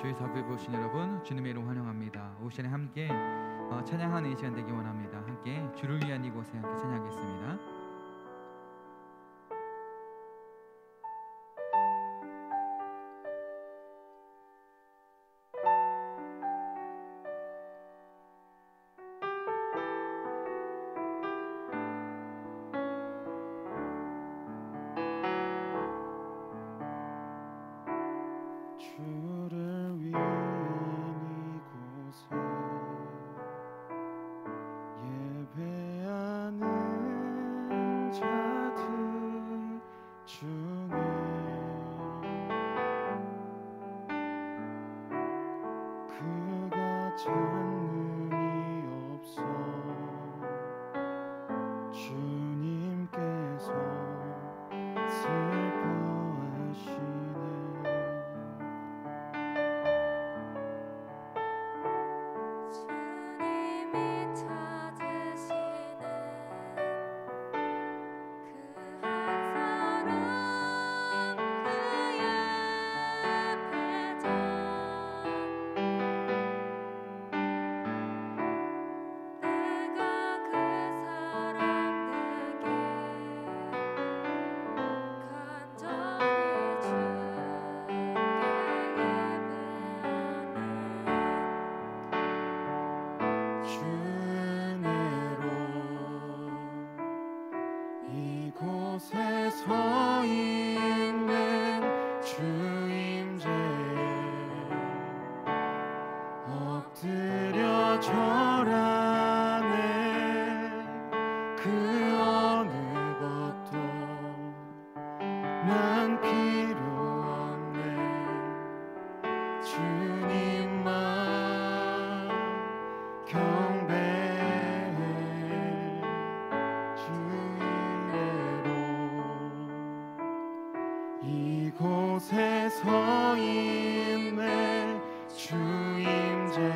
주의 사부에 보신 여러분, 주님의 이름 환영합니다. 오후 시간에 함께 찬양하는 이 시간 되기 원합니다. 함께 주를 위한 이곳에 함께 찬양하겠습니다. 주를 위한 이곳에 예배하는 자들 중에 그가 찾는 이 없어 주님께서 슬퍼하시네. 이곳에 서 있는 주 임재에 엎드려 절하네. 그 어느 것도 난 필요 없네. 주님만 경배해. 이곳에 서 있네. 주 임재에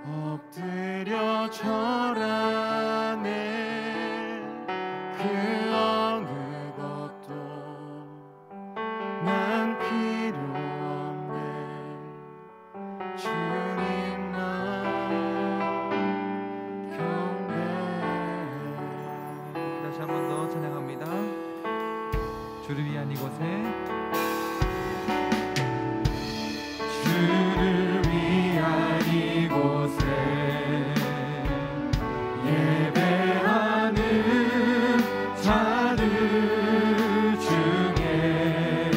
엎드려 절하네. 그 어느 것도 난 필요 없네. 주님만 경배해. 다시 한 번 더 찬양합니다. 주를 위한 이곳에, 주를 위한 이곳에 예배하는 자들 중에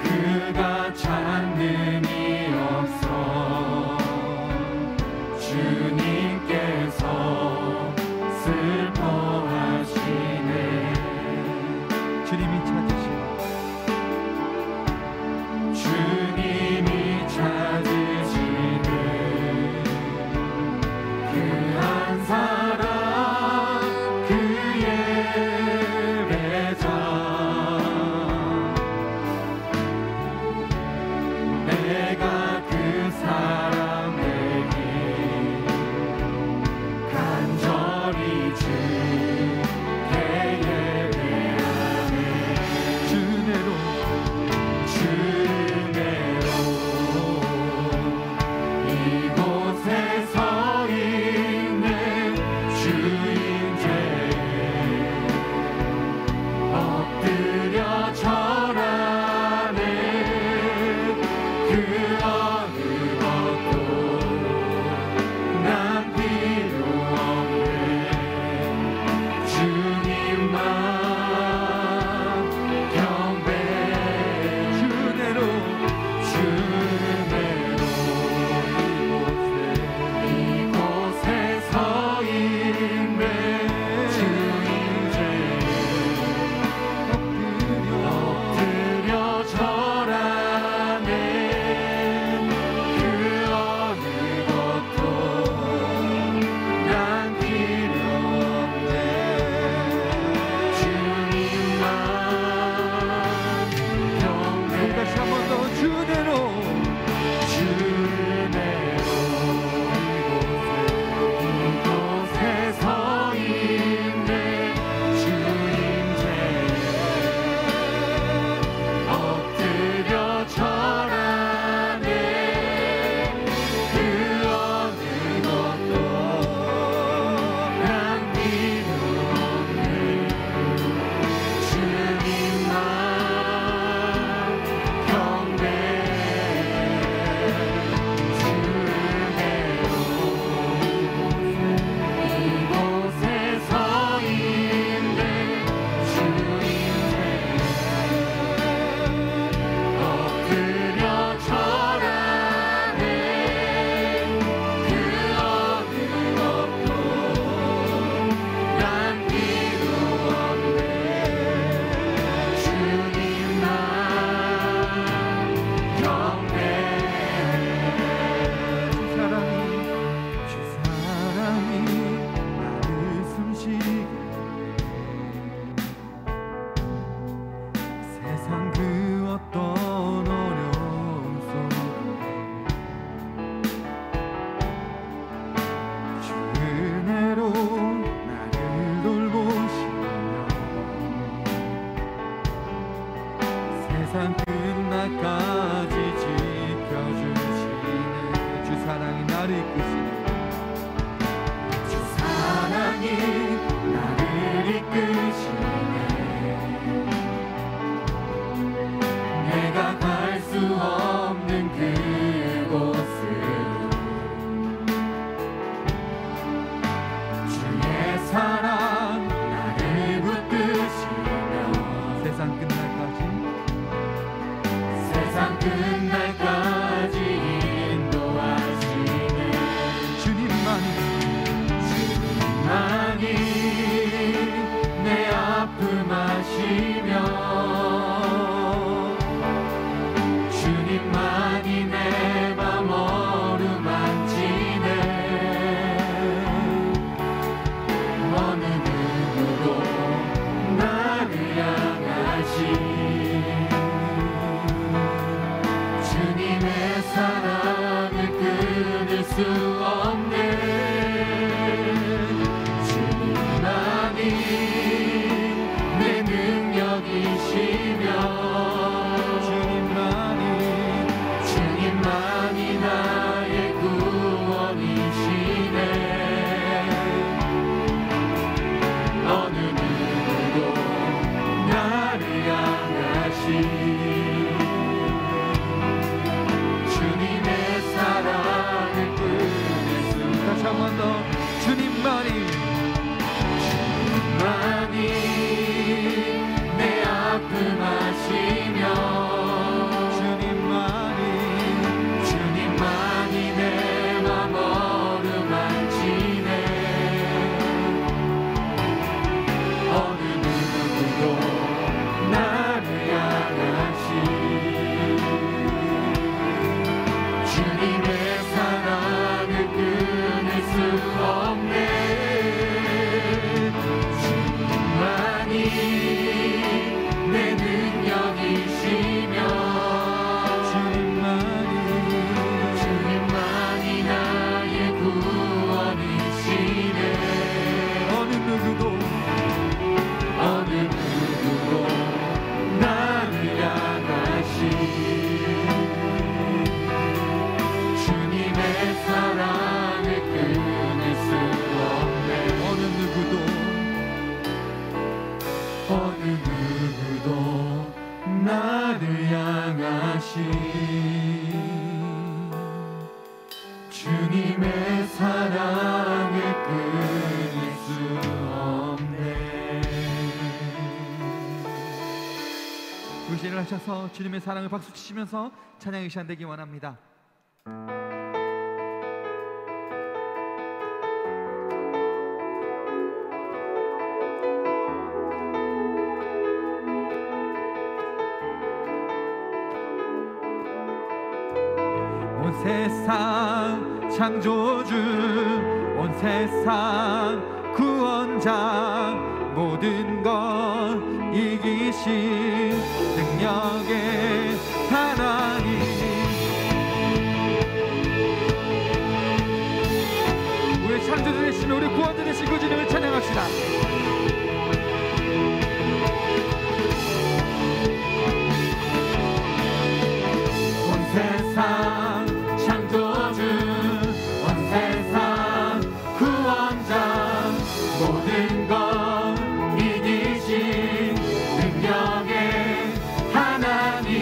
그가 찾는 이 없어 주님께서 슬퍼하시네. 주님이 찾으시고 주님이 찾으시는 그 한 사람 그 예배자 내가 그 사람 되길 간절히 주께 예배하네. 주내로 이곳에 서 있는 주님만이 내 맘 어루만지네. 어느 누구도 나를 향하시 주님의 사랑을 끊을 수 없네. 주님만이 내 능력이시며 주님만이 나의 구원이시네. 어느 누구도 나를 향하시 주님의 사랑을 끊을 수 다시 한 번 더 주님만이 내 아픔 아시며 주님만이 내 맘 어루만지네. 어느 누구도 나를 향하시 주님의 사랑을 끊을 수 없네. 주님만이 내 능력이시며 주님만이 나의 구원이시네. 어느 누구도 나를 향하시 주님의 사랑을 끊을 수 없네. 어느 누구도 나를 향하시 주님의 사랑을 끊을 수 없네. 우리 시를 하셔서 주님의 사랑을 박수 치시면서 찬양의 시간 되기 원합니다. 온 세상 창조주 온 세상 구원자 모든 것 이기신 능력의 하나님 우리 창조주 되시며 우리 구원자 되신 그 주님을 찬양합시다. 온 세상 창조주 온 세상 구원자 모든 것 이기신 능력의 하나님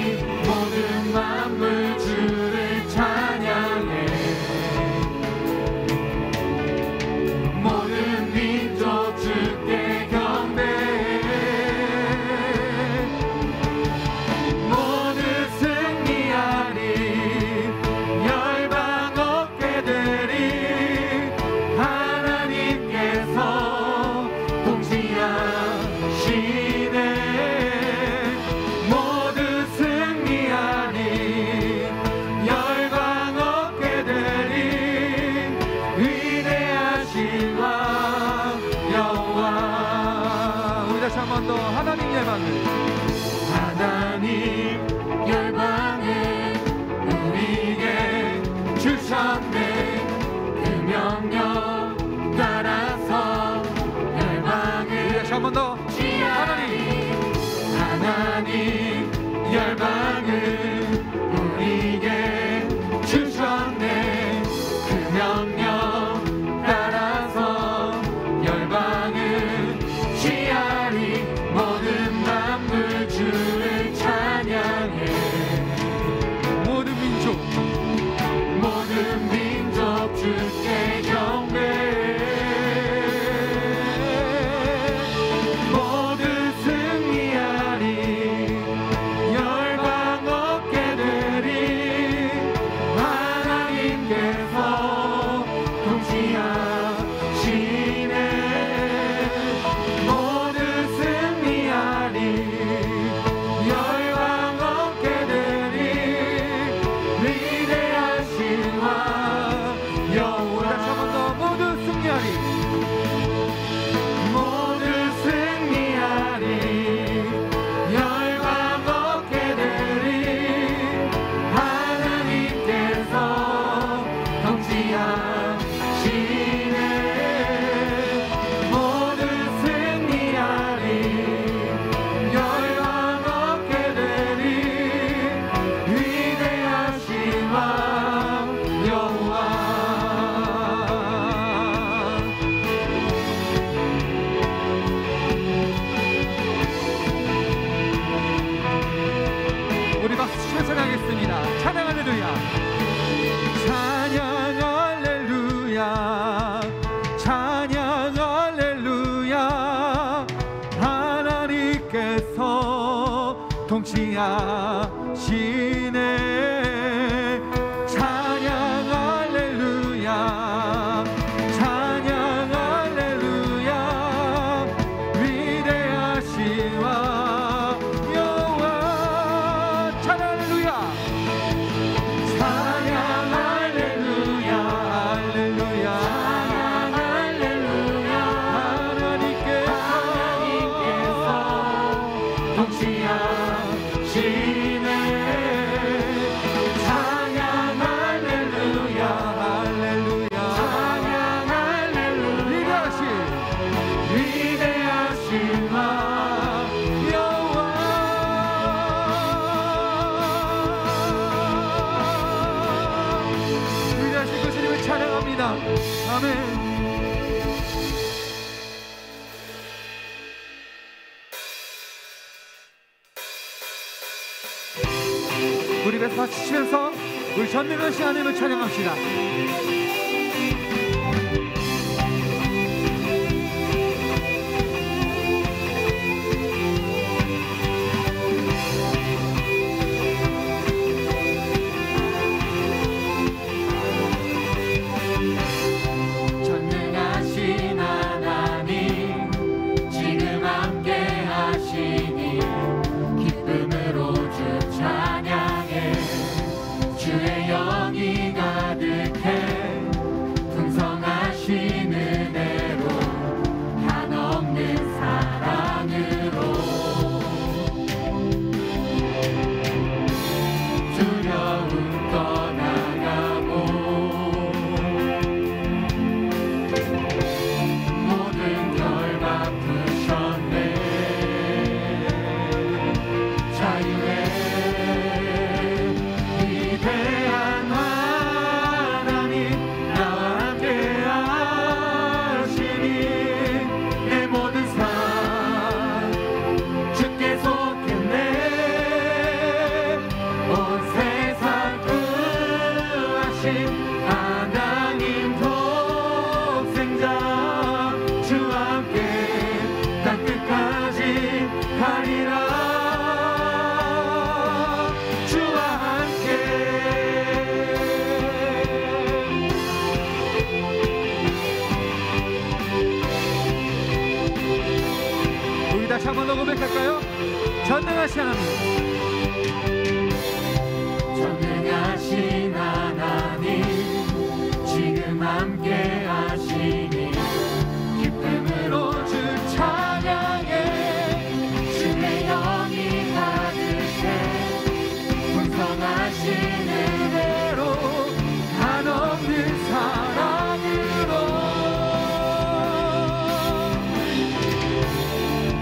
모든 만물 주를 찬양해 모든 민족 주께 경배해 모두 승리하리 열방 얻게되리 하나님께서 통치하시네 모두 승리하리 열방 얻게되리 위대하신 왕 여호와 우리 다시 한 번 더 하나님 열방을 열방을 우리에게 주셨네 그 명령 따라서 열방을 다시 한 번 더 하나님 열방을 우리에게 주셨네 그 명령 따라서 열방을 취하리 모든 만물 주를 찬양 위대하시네. 찬양 할렐루야, 찬양 할렐루야. 위대하시와 여호와. 찬양 할렐루야, 찬양 할렐루야, 할렐루야. 찬양 할렐루야. 하나님께서 통치하시네. 찬양 할렐루야, 할렐루야. 찬양 할렐루야. 위대하신 와 여호와. 위대하신 그 주님을 찬양합니다. 아멘. 우리 배서 박수 치면서 우리 전능하신 하나님을 찬양합시다. 전능하신 하나님 지금 함께 하시니 기쁨으로 주 찬양해. 주의 영이 가득해 풍성하신 은혜로 한없는 사랑으로 두려움 떠나가고 모든 결 바꾸셨네. 자유의 위대한 하나님 나와 함께 하시니 내 모든 삶 주께 속했네. 온 세상 구하신 하나님 독생자 주와 함께 땅 끝까지 가리라. 주와 함께. 우리 다시 한번 더 고백할까요? 전능하신 하나님, 전능하신 하나님 지금 함께 하시니 기쁨으로 주 찬양해. 주의 영이 가득해 풍성하신 은혜로 한없는 사랑으로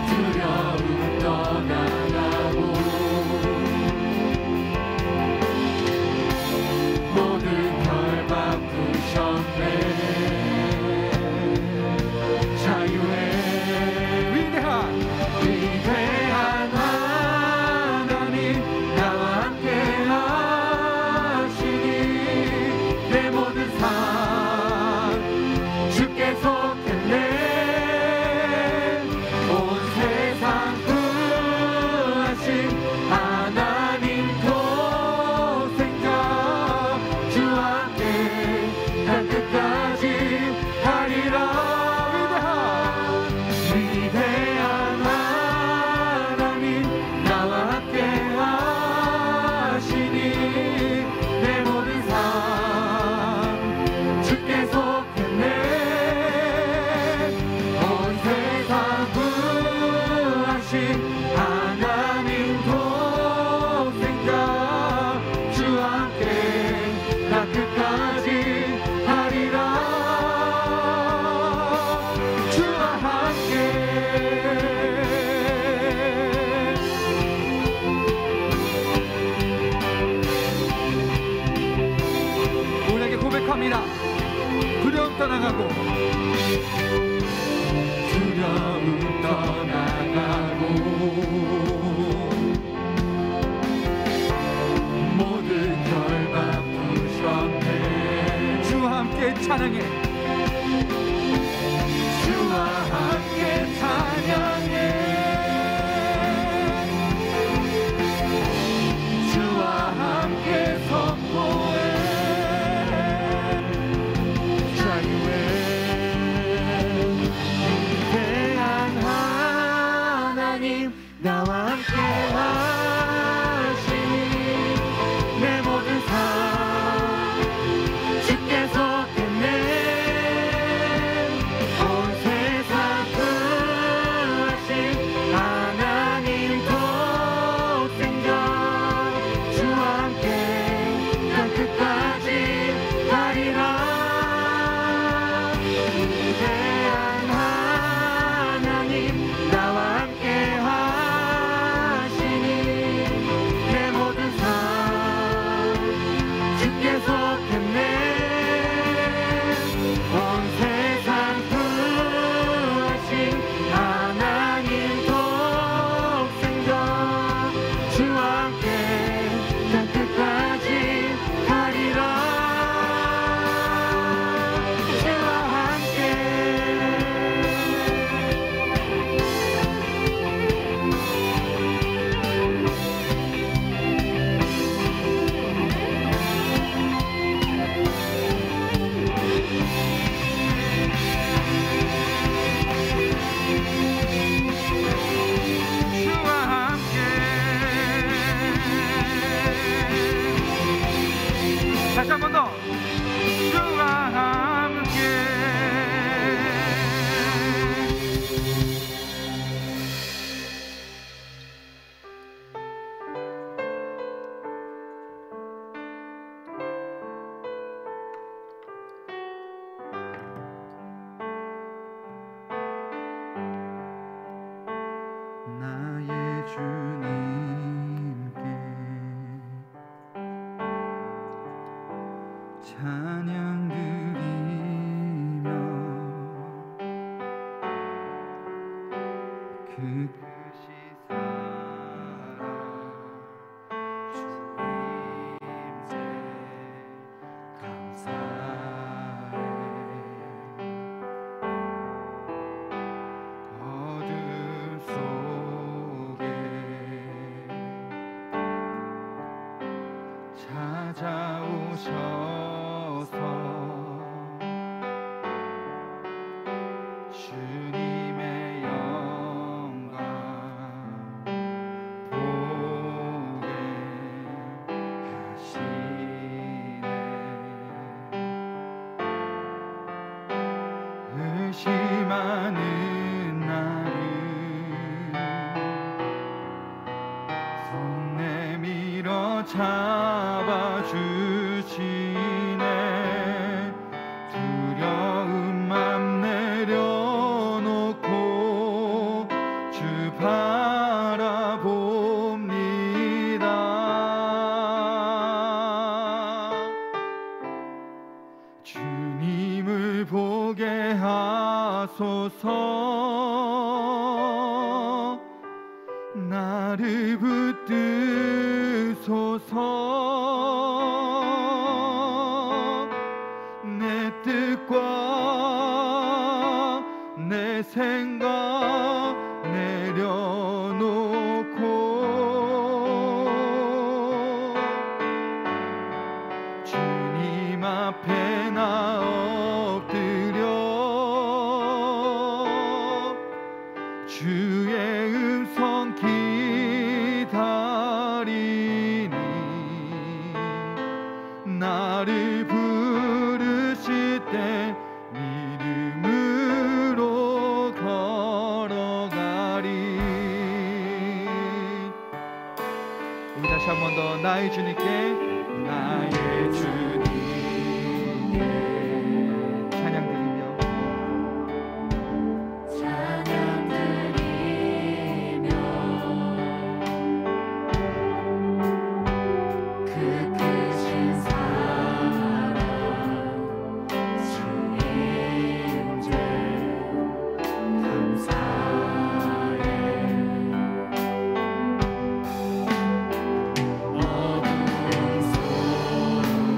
두려움 떠나가고 나와 함께 하시니 내 모든 삶 주께서 끝내 온 세상 구하신 하나님 독생자 주와 함께 땅 끝까지 가리라. 위대한 하나님 나와 함께 하시니 내 모든 삶 주께서 끝내 온 세상 구하신 하나님 독생자 주와 함께 땅 끝까지 가리라. 주와 함께 주와 함께 다시 한 번 더 주와 함께 나의 주님께 찬양 드리며 그 끝이 살아 주님께 감사해. 어둠 속에 찾아오셔서 주님의 영광 보게 하시네. 의심하는 나를 손 내밀어 잡아주시네. 두려움만 내려놓고 주 바라봅니다. 주님을 보게 하소서. 나를 붙드소서. 내 뜻과 내 생각 내려놓고 주님 앞에 나 엎드려 주의 음성 기다리니 나를 부르실 때 믿음으로 걸어가리. 우리 다시 한 번 더 나의 주님께 나의 주님께 찬양 드리며 그 크신 사랑 주님 죄 감사해. 어둠 속에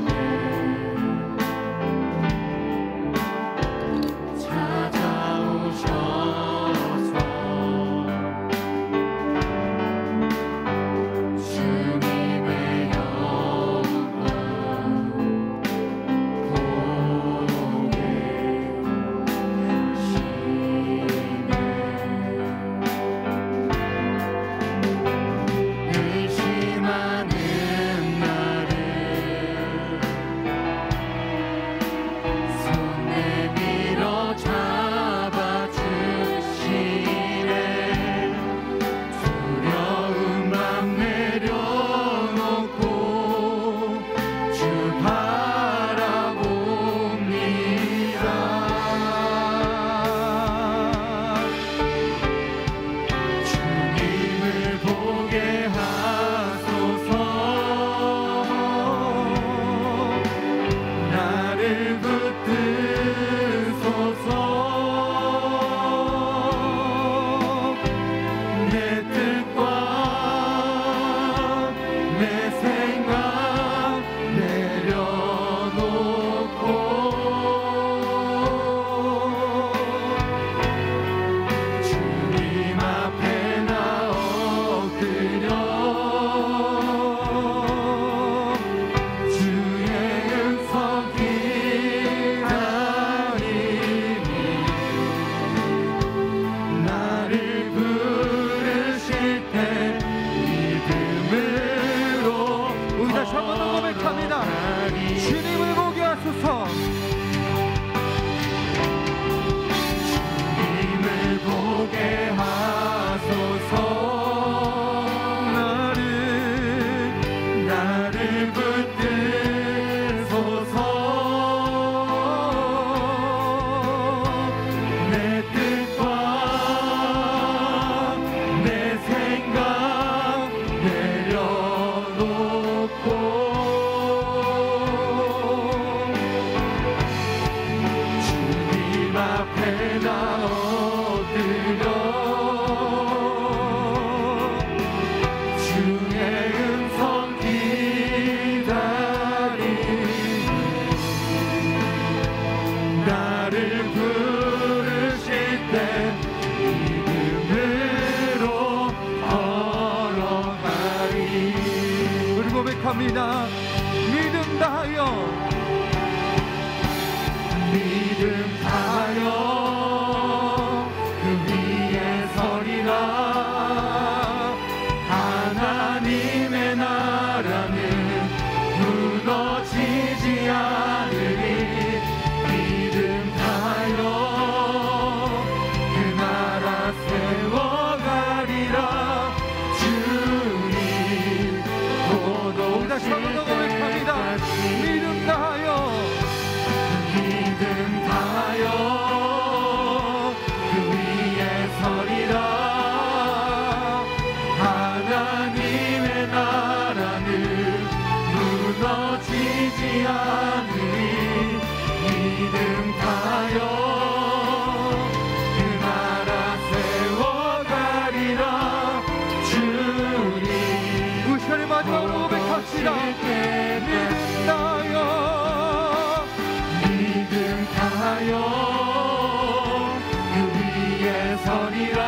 서리라.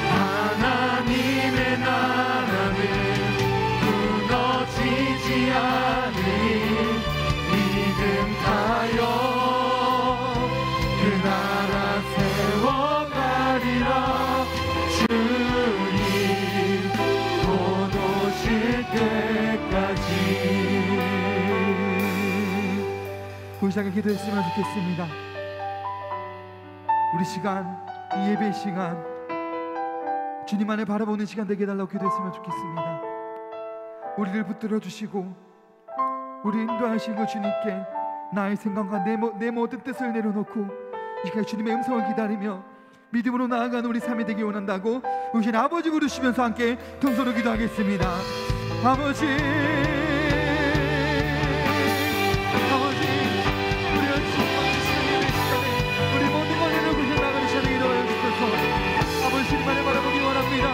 하나님의 나라는 무너지지 않으니 믿음 타여 그 나라 세워가리라. 주님 곧 오실 때까지. 우리 시간 기도했으면 좋겠습니다. 우리 시간, 이 예배 시간 주님만을 바라보는 시간 되게 해달라고 기도했으면 좋겠습니다. 우리를 붙들어 주시고 우리 인도하시고 주님께 나의 생각과 내 모든 뜻을 내려놓고 이 시간 주님의 음성을 기다리며 믿음으로 나아가는 우리 삶이 되기 원한다고 우리 신 아버지 부르시면서 함께 통소로 기도하겠습니다. 아버지, 주님만을 바라보기 원합니다.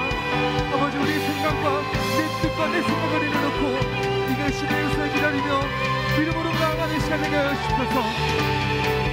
아버지, 우리 생각과 내 뜻과 내 생각을 내려놓고 네가 신의 음성을 기다리며 믿음으로 나아가는 시간 되게 하여 주셔서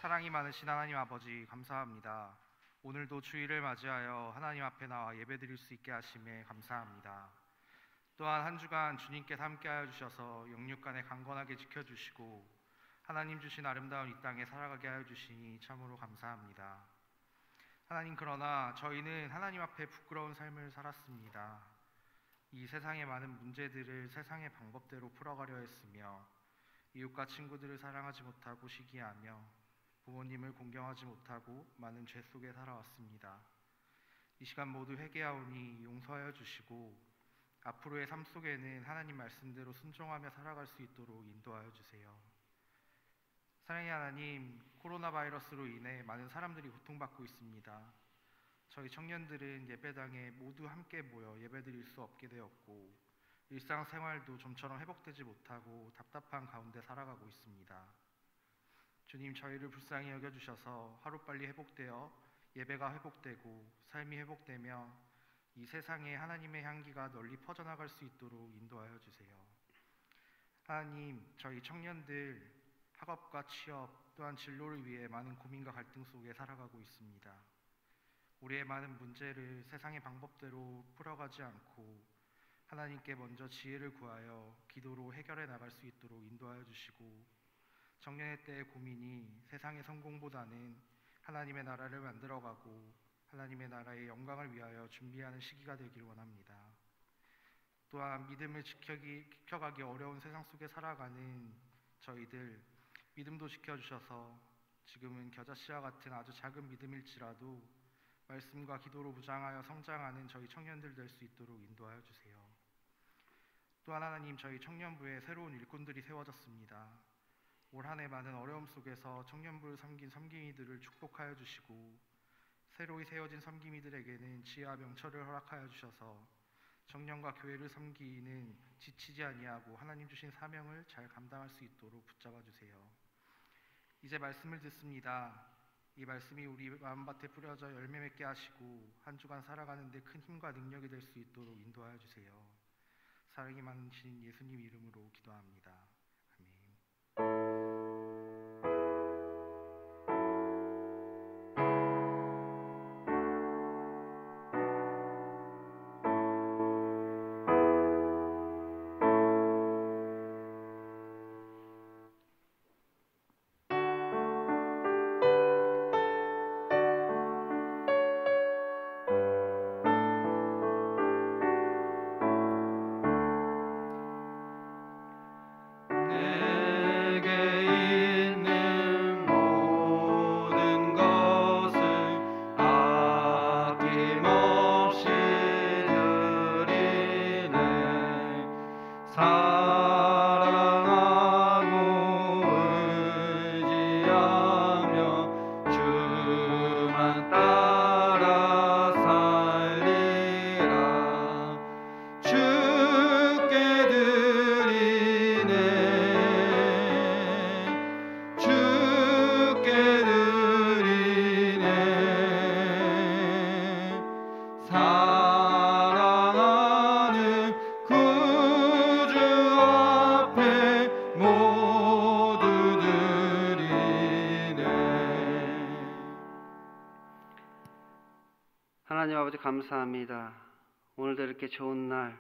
사랑이 많으신 하나님 아버지, 감사합니다. 오늘도 주일을 맞이하여 하나님 앞에 나와 예배드릴 수 있게 하심에 감사합니다. 또한 한 주간 주님께서 함께하여 주셔서 영육간에 강건하게 지켜주시고 하나님 주신 아름다운 이 땅에 살아가게 하여 주시니 참으로 감사합니다. 하나님, 그러나 저희는 하나님 앞에 부끄러운 삶을 살았습니다. 이 세상의 많은 문제들을 세상의 방법대로 풀어가려 했으며 이웃과 친구들을 사랑하지 못하고 시기하며 부모님을 공경하지 못하고 많은 죄 속에 살아왔습니다. 이 시간 모두 회개하오니 용서하여 주시고 앞으로의 삶 속에는 하나님 말씀대로 순종하며 살아갈 수 있도록 인도하여 주세요. 사랑의 하나님, 코로나 바이러스로 인해 많은 사람들이 고통받고 있습니다. 저희 청년들은 예배당에 모두 함께 모여 예배드릴 수 없게 되었고 일상생활도 좀처럼 회복되지 못하고 답답한 가운데 살아가고 있습니다. 주님, 저희를 불쌍히 여겨주셔서 하루빨리 회복되어 예배가 회복되고 삶이 회복되며 이 세상에 하나님의 향기가 널리 퍼져나갈 수 있도록 인도하여 주세요. 하나님, 저희 청년들 학업과 취업 또한 진로를 위해 많은 고민과 갈등 속에 살아가고 있습니다. 우리의 많은 문제를 세상의 방법대로 풀어가지 않고 하나님께 먼저 지혜를 구하여 기도로 해결해 나갈 수 있도록 인도하여 주시고 청년의 때의 고민이 세상의 성공보다는 하나님의 나라를 만들어가고 하나님의 나라의 영광을 위하여 준비하는 시기가 되길 원합니다. 또한 믿음을 지켜가기 어려운 세상 속에 살아가는 저희들 믿음도 지켜주셔서 지금은 겨자씨와 같은 아주 작은 믿음일지라도 말씀과 기도로 무장하여 성장하는 저희 청년들 될 수 있도록 인도하여 주세요. 또한 하나님, 저희 청년부에 새로운 일꾼들이 세워졌습니다. 올 한 해 많은 어려움 속에서 청년부를 섬긴 섬김이들을 축복하여 주시고 새로이 세워진 섬김이들에게는 지혜와 명철을 허락하여 주셔서 청년과 교회를 섬기는 지치지 아니하고 하나님 주신 사명을 잘 감당할 수 있도록 붙잡아 주세요. 이제 말씀을 듣습니다. 이 말씀이 우리 마음밭에 뿌려져 열매 맺게 하시고 한 주간 살아가는 데 큰 힘과 능력이 될 수 있도록 인도하여 주세요. 사랑이 많으신 예수님 이름으로 기도합니다. 아멘. 하나님 아버지 감사합니다. 오늘도 이렇게 좋은 날,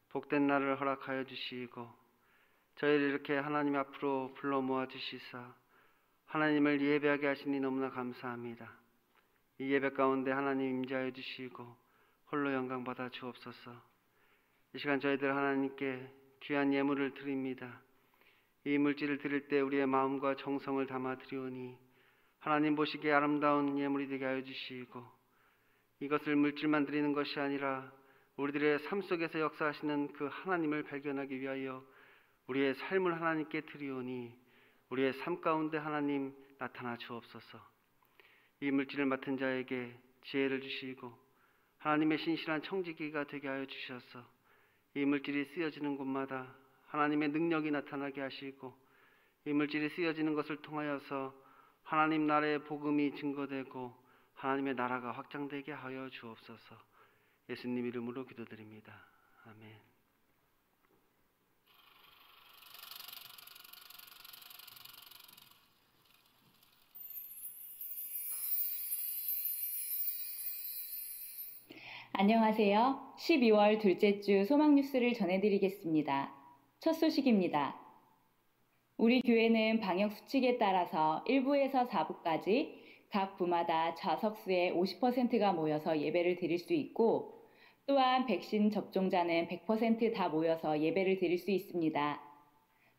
복된 날을 허락하여 주시고 저희를 이렇게 하나님 앞으로 불러 모아 주시사 하나님을 예배하게 하시니 너무나 감사합니다. 이 예배 가운데 하나님 임재하여 주시고 홀로 영광 받아 주옵소서. 이 시간 저희들 하나님께 귀한 예물을 드립니다. 이 물질을 드릴 때 우리의 마음과 정성을 담아 드리오니 하나님 보시기에 아름다운 예물이 되게 하여 주시고 이것을 물질만 드리는 것이 아니라 우리들의 삶 속에서 역사하시는 그 하나님을 발견하기 위하여 우리의 삶을 하나님께 드리오니 우리의 삶 가운데 하나님 나타나 주옵소서. 이 물질을 맡은 자에게 지혜를 주시고 하나님의 신실한 청지기가 되게 하여 주셔서 이 물질이 쓰여지는 곳마다 하나님의 능력이 나타나게 하시고 이 물질이 쓰여지는 것을 통하여서 하나님 나라의 복음이 증거되고 하나님의 나라가 확장되게 하여 주옵소서. 예수님 이름으로 기도드립니다. 아멘. 안녕하세요. 12월 둘째 주 소망 뉴스를 전해드리겠습니다. 첫 소식입니다. 우리 교회는 방역 수칙에 따라서 1부에서 4부까지 각 부마다 좌석수의 50%가 모여서 예배를 드릴 수 있고 또한 백신 접종자는 100% 다 모여서 예배를 드릴 수 있습니다.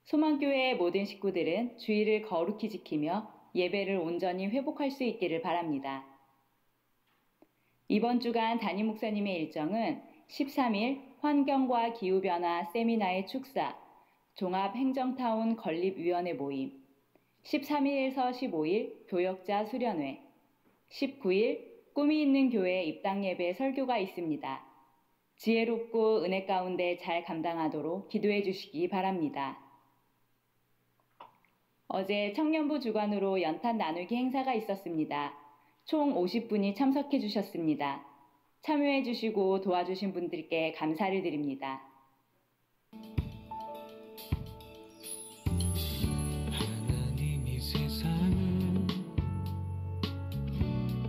소망교회의 모든 식구들은 주의를 거룩히 지키며 예배를 온전히 회복할 수 있기를 바랍니다. 이번 주간 담임 목사님의 일정은 13일 환경과 기후변화 세미나의 축사, 종합행정타운 건립위원회 모임, 13일에서 15일 교역자 수련회, 19일 꿈이 있는 교회 입당예배 설교가 있습니다. 지혜롭고 은혜 가운데 잘 감당하도록 기도해 주시기 바랍니다. 어제 청년부 주관으로 연탄 나누기 행사가 있었습니다. 총 50분이 참석해 주셨습니다. 참여해 주시고 도와주신 분들께 감사를 드립니다. 하나님이 세상을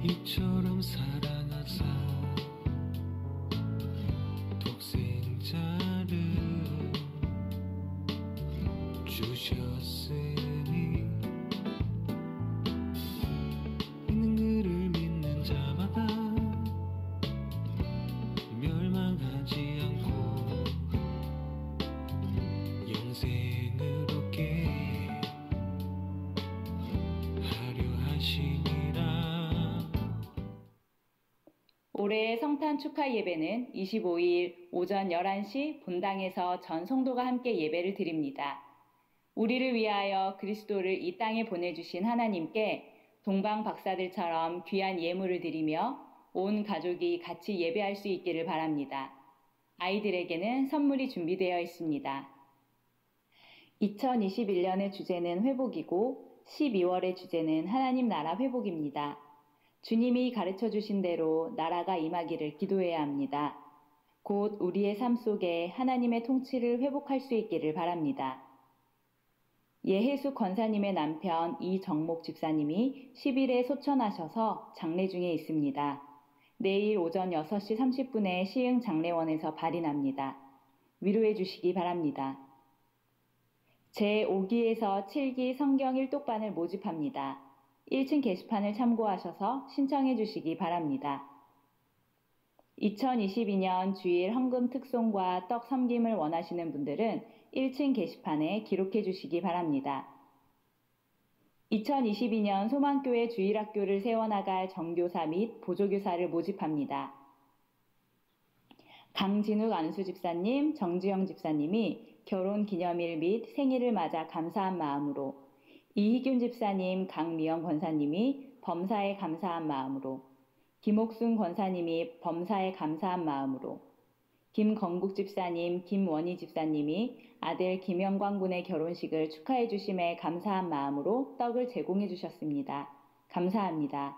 이처럼 사랑하사 독생자를 주셨으니 있는 그를 믿는 자마다 멸망하지 않고 영생을 얻게 하려 하시니라. 올해의 성탄 축하 예배는 25일 오전 11시 본당에서 전 성도가 함께 예배를 드립니다. 우리를 위하여 그리스도를 이 땅에 보내주신 하나님께 동방 박사들처럼 귀한 예물을 드리며 온 가족이 같이 예배할 수 있기를 바랍니다. 아이들에게는 선물이 준비되어 있습니다. 2021년의 주제는 회복이고 12월의 주제는 하나님 나라 회복입니다. 주님이 가르쳐 주신 대로 나라가 임하기를 기도해야 합니다. 곧 우리의 삶 속에 하나님의 통치를 회복할 수 있기를 바랍니다. 예혜숙 권사님의 남편 이정목 집사님이 10일에 소천하셔서 장례 중에 있습니다. 내일 오전 6시 30분에 시흥 장례원에서 발인합니다. 위로해 주시기 바랍니다. 제5기에서 7기 성경 1독반을 모집합니다. 1층 게시판을 참고하셔서 신청해 주시기 바랍니다. 2022년 주일 헌금 특송과 떡 섬김을 원하시는 분들은 1층 게시판에 기록해 주시기 바랍니다. 2022년 소망교회 주일학교를 세워나갈 정교사 및 보조교사를 모집합니다. 강진욱 안수 집사님, 정지영 집사님이 결혼 기념일 및 생일을 맞아 감사한 마음으로, 이희균 집사님, 강미영 권사님이 범사에 감사한 마음으로, 김옥순 권사님이 범사에 감사한 마음으로, 김건국 집사님, 김원희 집사님이 아들 김영광 군의 결혼식을 축하해 주심에 감사한 마음으로 떡을 제공해 주셨습니다. 감사합니다.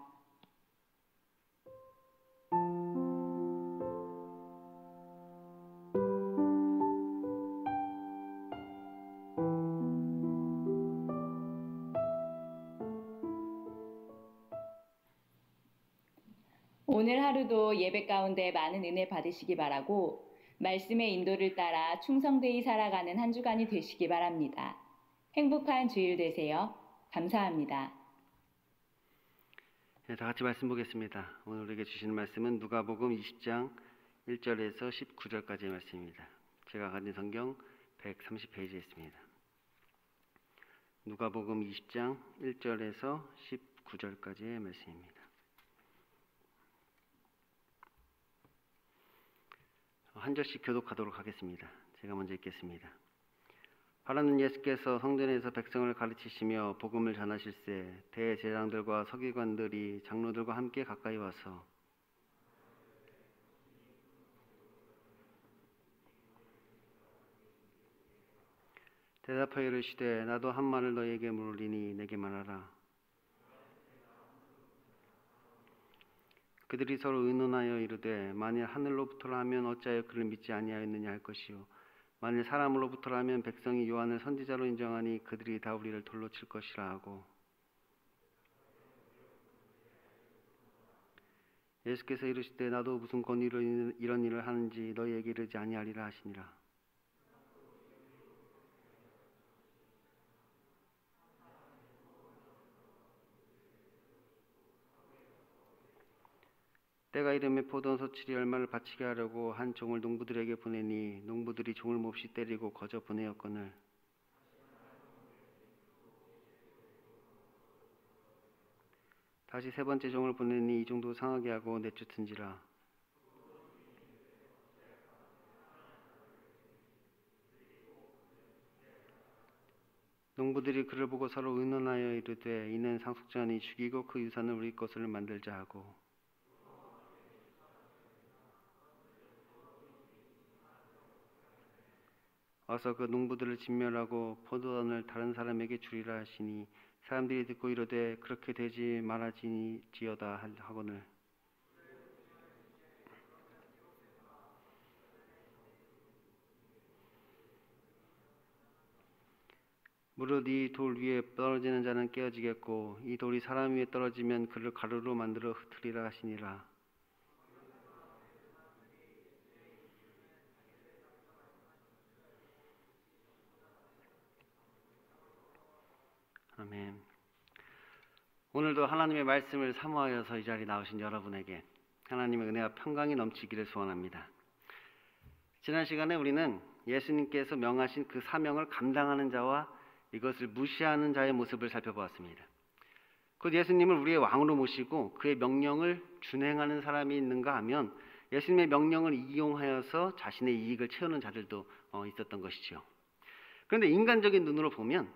오늘 하루도 예배 가운데 많은 은혜 받으시기 바라고 말씀의 인도를 따라 충성되이 살아가는 한 주간이 되시기 바랍니다. 행복한 주일 되세요. 감사합니다. 네, 다 같이 말씀 보겠습니다. 오늘 우리에게 주시는 말씀은 누가복음 20장 1절에서 19절까지의 말씀입니다. 제가 가진 성경 130페이지에 있습니다. 누가복음 20장 1절에서 19절까지의 말씀입니다. 한 절씩 교독하도록 하겠습니다. 제가 먼저 읽겠습니다. 바라는 예수께서 성전에서 백성을 가르치시며 복음을 전하실세 대제사장들과 서기관들이 장로들과 함께 가까이 와서 대답하여 이르시되 나도 한 말을 너희에게 물으리니 내게 말하라. 그들이 서로 의논하여 이르되 만일 하늘로부터라 하면 어찌하여 그를 믿지 아니하였느냐 할 것이요 만일 사람으로부터라 하면 백성이 요한을 선지자로 인정하니 그들이 다 우리를 돌로 칠 것이라 하고 예수께서 이르시되 나도 무슨 권위로 이런 일을 하는지 너희에게 이르지 아니하리라 하시니라. 때가 이르매 포도원 소칠이 얼마를 바치게 하려고 한 종을 농부들에게 보내니 농부들이 종을 몹시 때리고 거저 보내었거늘 다시 세 번째 종을 보내니 이 종도 상하게 하고 내쫓은지라. 농부들이 그를 보고 서로 의논하여 이르되 이는 상속자니 죽이고 그 유산을 우리 것을 만들자 하고 어서 그 농부들을 진멸하고 포도원을 다른 사람에게 주리라 하시니 사람들이 듣고 이르되 그렇게 되지 말아지지어다 하거늘 무릇 이 돌 위에 떨어지는 자는 깨어지겠고 이 돌이 사람 위에 떨어지면 그를 가루로 만들어 흩으리라 하시니라. 아멘. 오늘도 하나님의 말씀을 사모하여서 이 자리에 나오신 여러분에게 하나님의 은혜와 평강이 넘치기를 소원합니다. 지난 시간에 우리는 예수님께서 명하신 그 사명을 감당하는 자와 이것을 무시하는 자의 모습을 살펴보았습니다. 곧 예수님을 우리의 왕으로 모시고 그의 명령을 준행하는 사람이 있는가 하면 예수님의 명령을 이용하여서 자신의 이익을 채우는 자들도 있었던 것이죠. 그런데 인간적인 눈으로 보면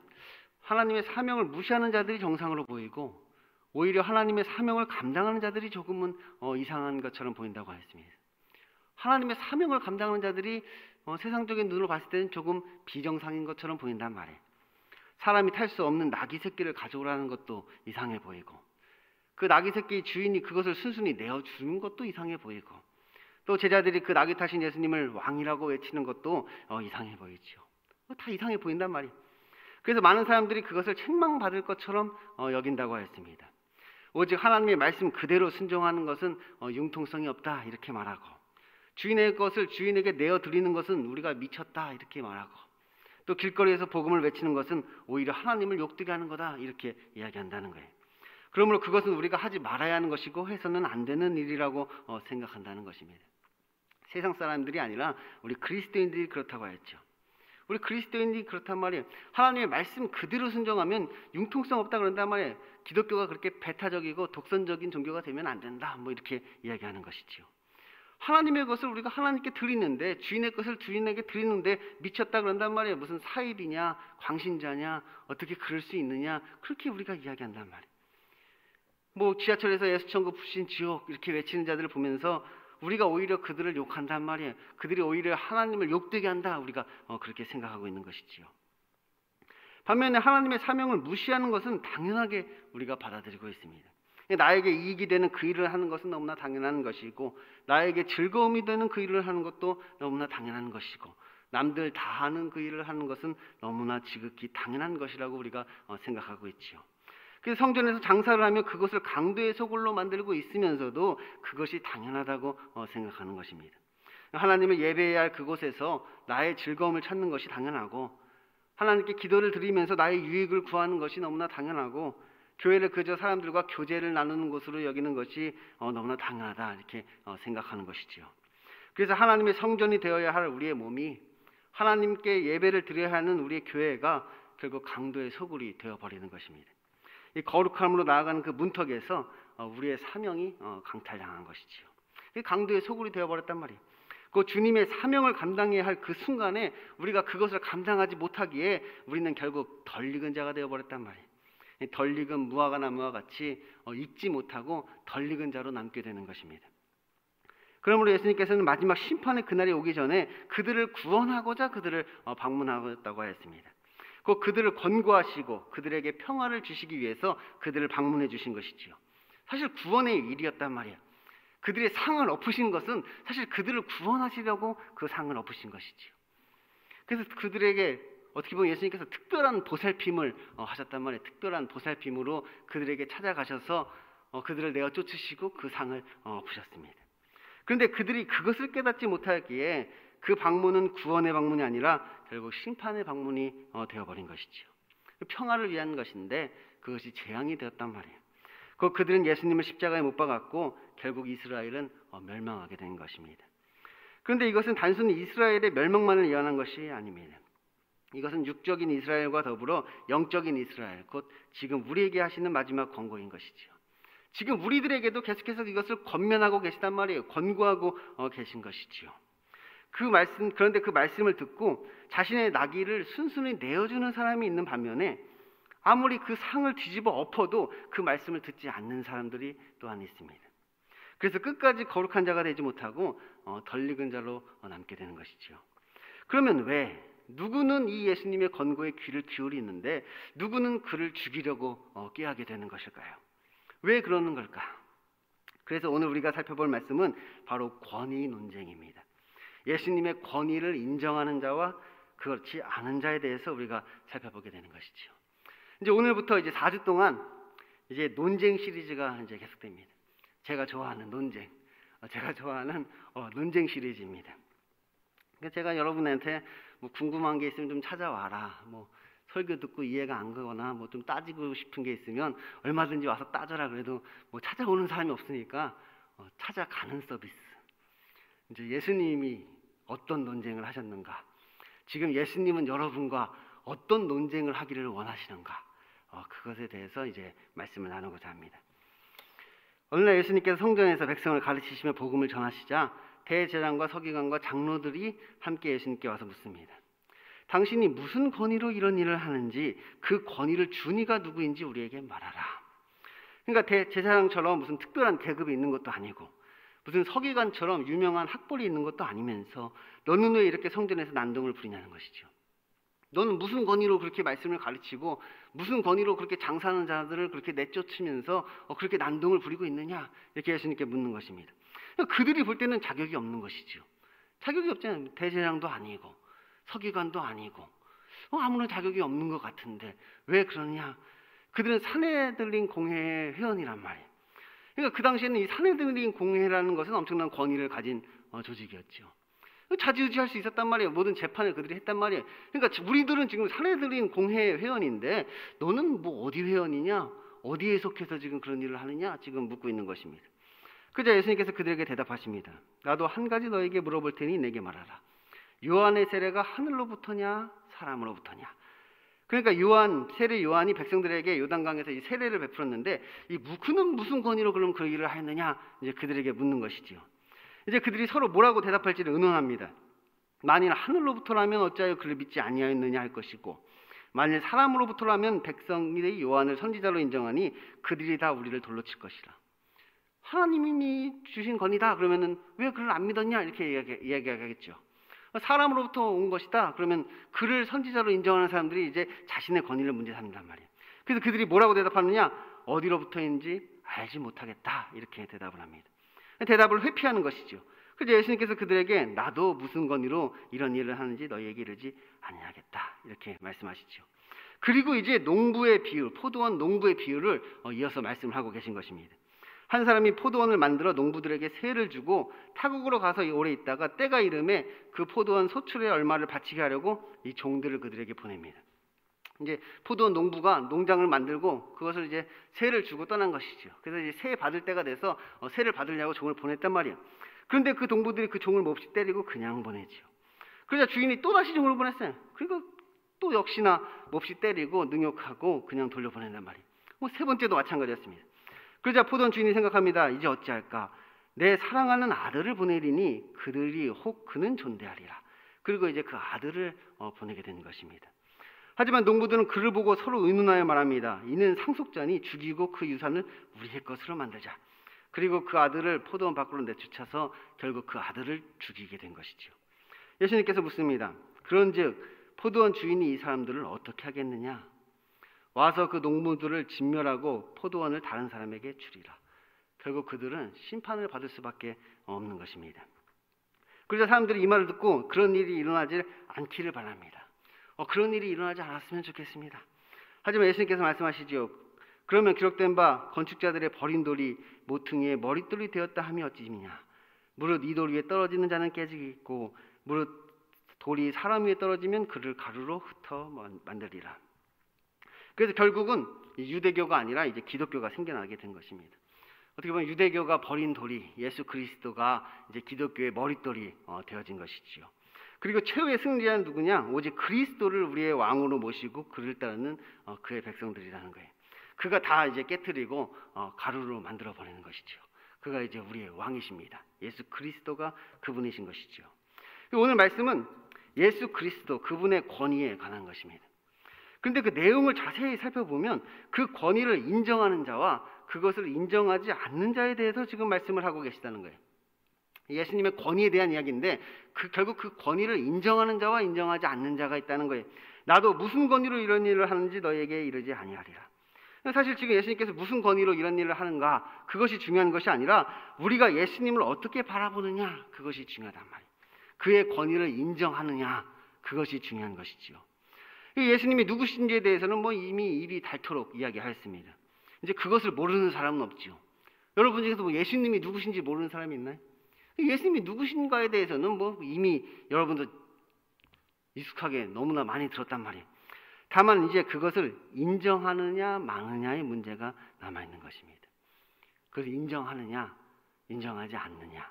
하나님의 사명을 무시하는 자들이 정상으로 보이고 오히려 하나님의 사명을 감당하는 자들이 조금은 이상한 것처럼 보인다고 하였습니다. 하나님의 사명을 감당하는 자들이 세상적인 눈으로 봤을 때는 조금 비정상인 것처럼 보인단 말이에요. 사람이 탈 수 없는 나귀 새끼를 가져오라는 것도 이상해 보이고 그 나귀 새끼 주인이 그것을 순순히 내어주는 것도 이상해 보이고 또 제자들이 그 나귀 타신 예수님을 왕이라고 외치는 것도 이상해 보이죠. 다 이상해 보인단 말이에요. 그래서 많은 사람들이 그것을 책망받을 것처럼 여긴다고 하였습니다. 오직 하나님의 말씀 그대로 순종하는 것은 융통성이 없다 이렇게 말하고 주인의 것을 주인에게 내어드리는 것은 우리가 미쳤다 이렇게 말하고 또 길거리에서 복음을 외치는 것은 오히려 하나님을 욕되게 하는 거다 이렇게 이야기한다는 거예요. 그러므로 그것은 우리가 하지 말아야 하는 것이고 해서는 안 되는 일이라고 생각한다는 것입니다. 세상 사람들이 아니라 우리 그리스도인들이 그렇다고 하였죠. 우리 그리스도인들이 그렇단 말이에요. 하나님의 말씀 그대로 순종하면 융통성 없다 그런단 말이에요. 기독교가 그렇게 배타적이고 독선적인 종교가 되면 안 된다 뭐 이렇게 이야기하는 것이지요. 하나님의 것을 우리가 하나님께 드리는데 주인의 것을 주인에게 드리는데 미쳤다 그런단 말이에요. 무슨 사입이냐 광신자냐 어떻게 그럴 수 있느냐 그렇게 우리가 이야기한단 말이에요. 뭐 지하철에서 예수천국 불신 지옥 이렇게 외치는 자들을 보면서 우리가 오히려 그들을 욕한단 말이에요. 그들이 오히려 하나님을 욕되게 한다 우리가 그렇게 생각하고 있는 것이지요. 반면에 하나님의 사명을 무시하는 것은 당연하게 우리가 받아들이고 있습니다. 나에게 이익이 되는 그 일을 하는 것은 너무나 당연한 것이고 나에게 즐거움이 되는 그 일을 하는 것도 너무나 당연한 것이고 남들 다 하는 그 일을 하는 것은 너무나 지극히 당연한 것이라고 우리가 생각하고 있지요. 그래서 성전에서 장사를 하며 그것을 강도의 소굴로 만들고 있으면서도 그것이 당연하다고 생각하는 것입니다. 하나님을 예배해야 할 그곳에서 나의 즐거움을 찾는 것이 당연하고, 하나님께 기도를 드리면서 나의 유익을 구하는 것이 너무나 당연하고, 교회를 그저 사람들과 교제를 나누는 곳으로 여기는 것이 너무나 당연하다 이렇게 생각하는 것이지요. 그래서 하나님의 성전이 되어야 할 우리의 몸이, 하나님께 예배를 드려야 하는 우리의 교회가 결국 강도의 소굴이 되어버리는 것입니다. 이 거룩함으로 나아가는 그 문턱에서 우리의 사명이 강탈당한 것이지요. 강도의 소굴이 되어버렸단 말이에요. 그 주님의 사명을 감당해야 할 그 순간에 우리가 그것을 감당하지 못하기에 우리는 결국 덜익은 자가 되어버렸단 말이에요. 덜익은 무화과 나무와 같이 익지 못하고 덜익은 자로 남게 되는 것입니다. 그러므로 예수님께서는 마지막 심판의 그날이 오기 전에 그들을 구원하고자 그들을 방문하였다고 하였습니다. 그들을 권고하시고 그들에게 평화를 주시기 위해서 그들을 방문해 주신 것이지요. 사실 구원의 일이었단 말이에요. 그들의 상을 엎으신 것은 사실 그들을 구원하시려고 그 상을 엎으신 것이지요. 그래서 그들에게 어떻게 보면 예수님께서 특별한 보살핌을 하셨단 말이에요. 특별한 보살핌으로 그들에게 찾아가셔서 그들을 내어 쫓으시고 그 상을 엎으셨습니다. 그런데 그들이 그것을 깨닫지 못하기에 그 방문은 구원의 방문이 아니라 결국 심판의 방문이 되어버린 것이지요. 평화를 위한 것인데 그것이 재앙이 되었단 말이에요. 그들은 예수님을 십자가에 못 박았고 결국 이스라엘은 멸망하게 된 것입니다. 그런데 이것은 단순히 이스라엘의 멸망만을 예언한 것이 아닙니다. 이것은 육적인 이스라엘과 더불어 영적인 이스라엘, 곧 지금 우리에게 하시는 마지막 권고인 것이지요. 지금 우리들에게도 계속해서 이것을 권면하고 계시단 말이에요. 권고하고 계신 것이지요. 그런데 그 말씀을 듣고 자신의 나귀를 순순히 내어주는 사람이 있는 반면에 아무리 그 상을 뒤집어 엎어도 그 말씀을 듣지 않는 사람들이 또한 있습니다. 그래서 끝까지 거룩한 자가 되지 못하고 덜익은 자로 남게 되는 것이지요. 그러면 왜 누구는 이 예수님의 권고에 귀를 기울이는데 누구는 그를 죽이려고 꾀하게 되는 것일까요? 왜 그러는 걸까? 그래서 오늘 우리가 살펴볼 말씀은 바로 권위 논쟁입니다. 예수님의 권위를 인정하는 자와 그렇지 않은 자에 대해서 우리가 살펴보게 되는 것이죠. 이제 오늘부터 이제 4주 동안 이제 논쟁 시리즈가 이제 계속됩니다. 제가 좋아하는 논쟁, 제가 좋아하는 논쟁 시리즈입니다. 그러니까 제가 여러분한테 뭐 궁금한 게 있으면 좀 찾아와라. 뭐 설교 듣고 이해가 안 가거나 뭐 좀 따지고 싶은 게 있으면 얼마든지 와서 따져라. 그래도 뭐 찾아오는 사람이 없으니까 찾아가는 서비스. 이제 예수님이 어떤 논쟁을 하셨는가? 지금 예수님은 여러분과 어떤 논쟁을 하기를 원하시는가? 그것에 대해서 이제 말씀을 나누고자 합니다. 오늘날 예수님께서 성전에서 백성을 가르치시며 복음을 전하시자 대제사장과 서기관과 장로들이 함께 예수님께 와서 묻습니다. 당신이 무슨 권위로 이런 일을 하는지 그 권위를 준 이가 누구인지 우리에게 말하라. 그러니까 대제사장처럼 무슨 특별한 계급이 있는 것도 아니고 무슨 서기관처럼 유명한 학벌이 있는 것도 아니면서 너는 왜 이렇게 성전에서 난동을 부리냐는 것이죠. 너는 무슨 권위로 그렇게 말씀을 가르치고 무슨 권위로 그렇게 장사하는 자들을 그렇게 내쫓으면서 그렇게 난동을 부리고 있느냐 이렇게 예수님께 묻는 것입니다. 그들이 볼 때는 자격이 없는 것이죠. 자격이 없잖아요. 대제사장도 아니고 서기관도 아니고 아무런 자격이 없는 것 같은데 왜 그러냐? 그들은 사내들린 공회의 회원이란 말이에요. 그러니까 그 당시에는 이 사내들린 공회라는 것은 엄청난 권위를 가진 조직이었죠. 자지우지할 수 있었단 말이에요. 모든 재판을 그들이 했단 말이에요. 그러니까 우리들은 지금 사내들인 공회 회원인데 너는 뭐 어디 회원이냐? 어디에 속해서 지금 그런 일을 하느냐? 지금 묻고 있는 것입니다. 그러자 예수님께서 그들에게 대답하십니다. 나도 한 가지 너에게 물어볼 테니 내게 말하라. 요한의 세례가 하늘로부터냐 사람으로부터냐? 그러니까 세례 요한이 백성들에게 요단강에서 이 세례를 베풀었는데 그는 무슨 권위로 그럼 그 일을 하였느냐? 이제 그들에게 묻는 것이지요. 이제 그들이 서로 뭐라고 대답할지를 의논합니다. 만일 하늘로부터라면 어찌하여 그를 믿지 아니하였느냐 할 것이고 만일 사람으로부터라면 백성이 요한을 선지자로 인정하니 그들이 다 우리를 돌로 칠 것이라. 하나님이 주신 권위다 그러면은 왜 그를 안 믿었냐 이렇게 이야기하겠죠. 사람으로부터 온 것이다 그러면 그를 선지자로 인정하는 사람들이 이제 자신의 권위를 문제 삼는단 말이에요. 그래서 그들이 뭐라고 대답하느냐? 어디로부터인지 알지 못하겠다 이렇게 대답을 합니다. 대답을 회피하는 것이죠. 그래서 예수님께서 그들에게 나도 무슨 권위로 이런 일을 하는지 너희에게 이르지 아니하겠다 이렇게 말씀하시죠. 그리고 이제 농부의 비유, 포도원 농부의 비유를 이어서 말씀을 하고 계신 것입니다. 한 사람이 포도원을 만들어 농부들에게 세를 주고 타국으로 가서 오래 있다가 때가 이름에 그 포도원 소출의 얼마를 바치게 하려고 이 종들을 그들에게 보냅니다. 이제 포도원 농부가 농장을 만들고 그것을 이제 세를 주고 떠난 것이죠. 그래서 이제 세 받을 때가 돼서 세를 받으려고 종을 보냈단 말이에요. 그런데 그 농부들이 그 종을 몹시 때리고 그냥 보내지요. 그러자 주인이 또 다시 종을 보냈어요. 그리고 또 역시나 몹시 때리고 능욕하고 그냥 돌려보낸단 말이에요. 세 번째도 마찬가지였습니다. 그러자 포도원 주인이 생각합니다. 이제 어찌할까? 내 사랑하는 아들을 보내리니 그들이 혹 그는 존대하리라. 그리고 이제 그 아들을 보내게 된 것입니다. 하지만 농부들은 그를 보고 서로 의논하여 말합니다. 이는 상속자니 죽이고 그 유산을 우리의 것으로 만들자. 그리고 그 아들을 포도원 밖으로 내쫓아서 결국 그 아들을 죽이게 된 것이죠. 예수님께서 묻습니다. 그런즉 포도원 주인이 이 사람들을 어떻게 하겠느냐? 와서 그 농부들을 진멸하고 포도원을 다른 사람에게 주리라. 결국 그들은 심판을 받을 수밖에 없는 것입니다. 그러자 사람들이 이 말을 듣고 그런 일이 일어나지 않기를 바랍니다. 그런 일이 일어나지 않았으면 좋겠습니다. 하지만 예수님께서 말씀하시죠. 그러면 기록된 바 건축자들의 버린 돌이 모퉁이의 머릿돌이 되었다 함이 어찌미냐. 무릇 이 돌 위에 떨어지는 자는 깨지겠고 무릇 돌이 사람 위에 떨어지면 그를 가루로 흩어 만들리라. 그래서 결국은 유대교가 아니라 이제 기독교가 생겨나게 된 것입니다. 어떻게 보면 유대교가 버린 돌이 예수 그리스도가 이제 기독교의 머릿돌이 되어진 것이지요. 그리고 최후의 승리자는 누구냐? 오직 그리스도를 우리의 왕으로 모시고 그를 따르는 그의 백성들이라는 거예요. 그가 다 이제 깨트리고 가루로 만들어 버리는 것이죠. 그가 이제 우리의 왕이십니다. 예수 그리스도가 그분이신 것이죠. 오늘 말씀은 예수 그리스도 그분의 권위에 관한 것입니다. 그런데 그 내용을 자세히 살펴보면 그 권위를 인정하는 자와 그것을 인정하지 않는 자에 대해서 지금 말씀을 하고 계시다는 거예요. 예수님의 권위에 대한 이야기인데 결국 그 권위를 인정하는 자와 인정하지 않는 자가 있다는 거예요. 나도 무슨 권위로 이런 일을 하는지 너에게 이르지 아니하리라. 사실 지금 예수님께서 무슨 권위로 이런 일을 하는가 그것이 중요한 것이 아니라 우리가 예수님을 어떻게 바라보느냐 그것이 중요하단 말이에요. 그의 권위를 인정하느냐 그것이 중요한 것이지요. 예수님이 누구신지에 대해서는 이미 입이 닳도록 이야기하였습니다. 이제 그것을 모르는 사람은 없지요. 여러분 중에서 예수님이 누구신지 모르는 사람이 있나요? 예수님이 누구신가에 대해서는 이미 여러분도 익숙하게 너무나 많이 들었단 말이에요. 다만 이제 그것을 인정하느냐 마느냐의 문제가 남아있는 것입니다. 그것을 인정하느냐 인정하지 않느냐.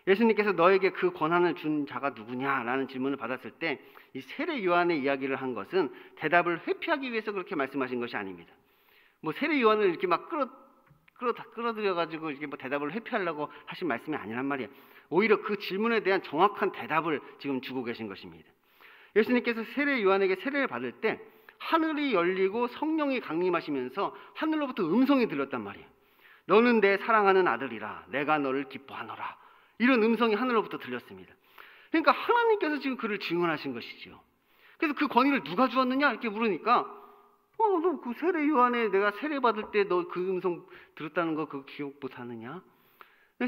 예수님께서 너에게 그 권한을 준 자가 누구냐라는 질문을 받았을 때 이 세례 요한의 이야기를 한 것은 대답을 회피하기 위해서 그렇게 말씀하신 것이 아닙니다. 세례 요한을 이렇게 막 끌어들여가지고 이렇게 대답을 회피하려고 하신 말씀이 아니란 말이에요. 오히려 그 질문에 대한 정확한 대답을 지금 주고 계신 것입니다. 예수님께서 세례 요한에게 세례를 받을 때 하늘이 열리고 성령이 강림하시면서 하늘로부터 음성이 들렸단 말이에요. 너는 내 사랑하는 아들이라 내가 너를 기뻐하노라. 이런 음성이 하늘로부터 들렸습니다. 그러니까 하나님께서 지금 그를 증언하신 것이죠. 그래서 그 권위를 누가 주었느냐 이렇게 물으니까 너 그 세례 요한에 내가 세례 받을 때 너 그 음성 들었다는 거 그거 기억 못 하느냐?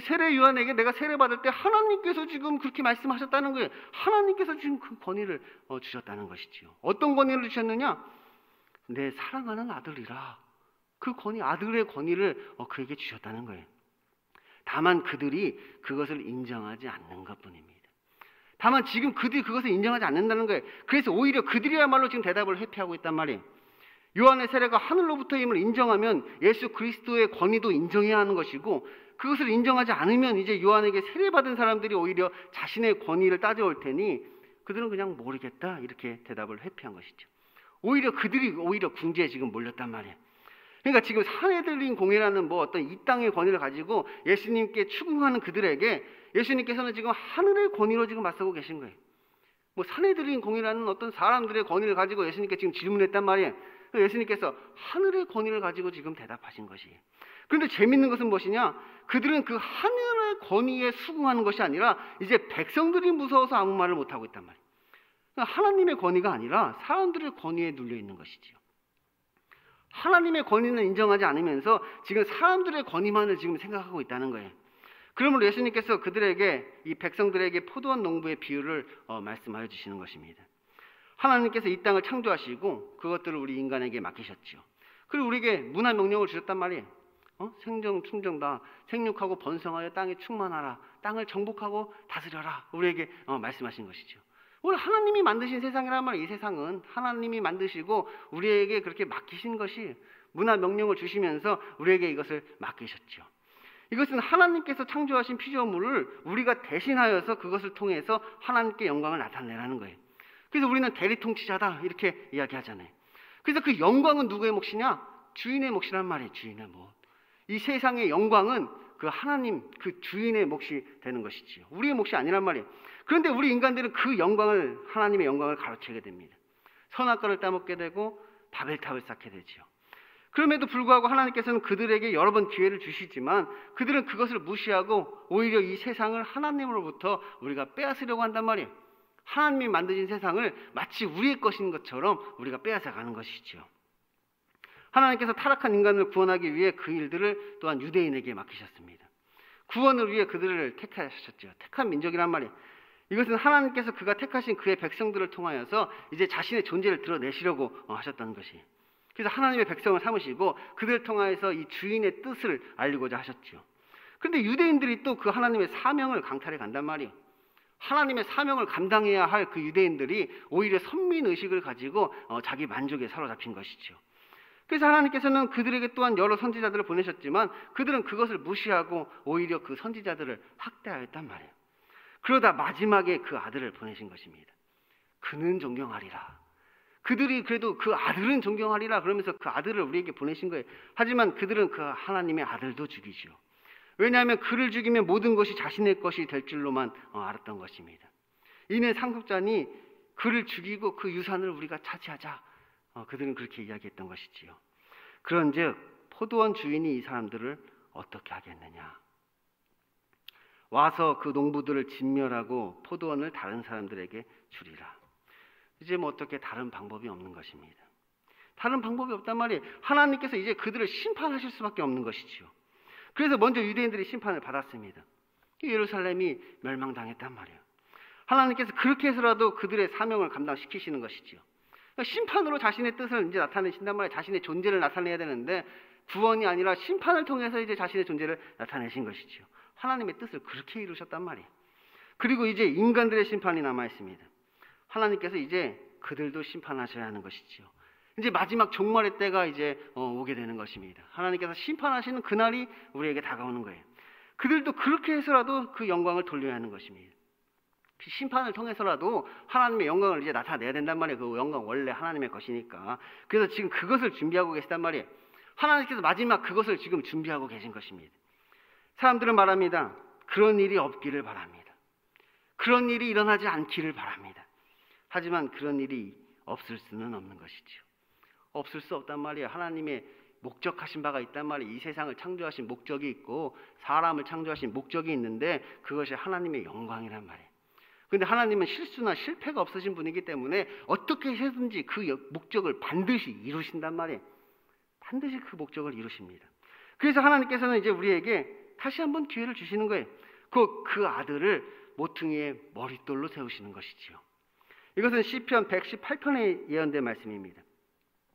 세례 요한에게 내가 세례 받을 때 하나님께서 지금 그렇게 말씀하셨다는 거예요. 하나님께서 지금 그 권위를 주셨다는 것이지요. 어떤 권위를 주셨느냐? 내 사랑하는 아들이라. 그 권위, 아들의 권위를 그에게 주셨다는 거예요. 다만 그들이 그것을 인정하지 않는 것뿐입니다. 다만 지금 그들이 그것을 인정하지 않는다는 거예요. 그래서 오히려 그들이야말로 지금 대답을 회피하고 있단 말이에요. 요한의 세례가 하늘로부터임을 인정하면 예수 그리스도의 권위도 인정해야 하는 것이고 그것을 인정하지 않으면 이제 요한에게 세례받은 사람들이 오히려 자신의 권위를 따져올 테니 그들은 그냥 모르겠다 이렇게 대답을 회피한 것이죠. 오히려 그들이 오히려 궁지에 지금 몰렸단 말이에요. 그러니까 지금 산헤드린 공회라는 어떤 이 땅의 권위를 가지고 예수님께 추궁하는 그들에게 예수님께서는 지금 하늘의 권위로 지금 맞서고 계신 거예요. 산헤드린 공회라는 어떤 사람들의 권위를 가지고 예수님께 지금 질문했단 말이에요. 예수님께서 하늘의 권위를 가지고 지금 대답하신 것이에요. 그런데 재밌는 것은 무엇이냐? 그들은 그 하늘의 권위에 수긍하는 것이 아니라 이제 백성들이 무서워서 아무 말을 못하고 있단 말이에요. 하나님의 권위가 아니라 사람들의 권위에 눌려 있는 것이지요. 하나님의 권위는 인정하지 않으면서 지금 사람들의 권위만을 지금 생각하고 있다는 거예요. 그러므로 예수님께서 그들에게 이 백성들에게 포도원 농부의 비유를 말씀하여 주시는 것입니다. 하나님께서 이 땅을 창조하시고 그것들을 우리 인간에게 맡기셨죠. 그리고 우리에게 문화 명령을 주셨단 말이에요. 생정 충정다. 생육하고 번성하여 땅에 충만하라. 땅을 정복하고 다스려라. 우리에게 말씀하신 것이죠. 오늘 하나님이 만드신 세상이란 말이에요. 이 세상은 하나님이 만드시고 우리에게 그렇게 맡기신 것이 문화 명령을 주시면서 우리에게 이것을 맡기셨죠. 이것은 하나님께서 창조하신 피조물을 우리가 대신하여서 그것을 통해서 하나님께 영광을 나타내라는 거예요. 그래서 우리는 대리통치자다 이렇게 이야기하잖아요. 그래서 그 영광은 누구의 몫이냐? 주인의 몫이란 말이에요. 주인의 몫. 이 세상의 영광은 그 하나님, 그 주인의 몫이 되는 것이지요. 우리의 몫이 아니란 말이에요. 그런데 우리 인간들은 그 영광을, 하나님의 영광을 가로채게 됩니다. 선악과를 따먹게 되고 바벨탑을 쌓게 되지요. 그럼에도 불구하고 하나님께서는 그들에게 여러 번 기회를 주시지만 그들은 그것을 무시하고 오히려 이 세상을 하나님으로부터 우리가 빼앗으려고 한단 말이에요. 하나님이 만드신 세상을 마치 우리의 것인 것처럼 우리가 빼앗아 가는 것이지요. 하나님께서 타락한 인간을 구원하기 위해 그 일들을 또한 유대인에게 맡기셨습니다. 구원을 위해 그들을 택하셨죠. 택한 민족이란 말이에요. 이것은 하나님께서 그가 택하신 그의 백성들을 통하여서 이제 자신의 존재를 드러내시려고 하셨다는 것이에요. 그래서 하나님의 백성을 삼으시고 그들을 통하여서 이 주인의 뜻을 알리고자 하셨죠. 그런데 유대인들이 또 그 하나님의 사명을 강탈해 간단 말이에요. 하나님의 사명을 감당해야 할 그 유대인들이 오히려 선민의식을 가지고 자기 만족에 사로잡힌 것이죠. 그래서 하나님께서는 그들에게 또한 여러 선지자들을 보내셨지만 그들은 그것을 무시하고 오히려 그 선지자들을 학대하였단 말이에요. 그러다 마지막에 그 아들을 보내신 것입니다. 그는 존경하리라. 그들이 그래도 그 아들은 존경하리라 그러면서 그 아들을 우리에게 보내신 거예요. 하지만 그들은 그 하나님의 아들도 죽이죠. 왜냐하면 그를 죽이면 모든 것이 자신의 것이 될 줄로만 알았던 것입니다. 이는 상속자니 그를 죽이고 그 유산을 우리가 차지하자. 그들은 그렇게 이야기했던 것이지요. 그런즉 포도원 주인이 이 사람들을 어떻게 하겠느냐. 와서 그 농부들을 진멸하고 포도원을 다른 사람들에게 주리라. 이제 뭐 어떻게 다른 방법이 없는 것입니다. 다른 방법이 없단 말이에요. 하나님께서 이제 그들을 심판하실 수밖에 없는 것이지요. 그래서 먼저 유대인들이 심판을 받았습니다. 예루살렘이 멸망당했단 말이에요. 하나님께서 그렇게 해서라도 그들의 사명을 감당시키시는 것이지요. 그러니까 심판으로 자신의 뜻을 이제 나타내신단 말이에요. 자신의 존재를 나타내야 되는데 구원이 아니라 심판을 통해서 이제 자신의 존재를 나타내신 것이지요. 하나님의 뜻을 그렇게 이루셨단 말이에요. 그리고 이제 인간들의 심판이 남아 있습니다. 하나님께서 이제 그들도 심판하셔야 하는 것이지요. 이제 마지막 종말의 때가 이제 오게 되는 것입니다. 하나님께서 심판하시는 그날이 우리에게 다가오는 거예요. 그들도 그렇게 해서라도 그 영광을 돌려야 하는 것입니다. 그 심판을 통해서라도 하나님의 영광을 이제 나타내야 된단 말이에요. 그 영광 원래 하나님의 것이니까. 그래서 지금 그것을 준비하고 계시단 말이에요. 하나님께서 마지막 그것을 지금 준비하고 계신 것입니다. 사람들은 말합니다. 그런 일이 없기를 바랍니다. 그런 일이 일어나지 않기를 바랍니다. 하지만 그런 일이 없을 수는 없는 것이죠. 없을 수 없단 말이에요. 하나님의 목적하신 바가 있단 말이에요. 이 세상을 창조하신 목적이 있고 사람을 창조하신 목적이 있는데 그것이 하나님의 영광이란 말이에요. 그런데 하나님은 실수나 실패가 없으신 분이기 때문에 어떻게 해서든지 그 목적을 반드시 이루신단 말이에요. 반드시 그 목적을 이루십니다. 그래서 하나님께서는 이제 우리에게 다시 한번 기회를 주시는 거예요. 그 아들을 모퉁이의 머릿돌로 세우시는 것이지요. 이것은 시편 118편에 예언된 말씀입니다.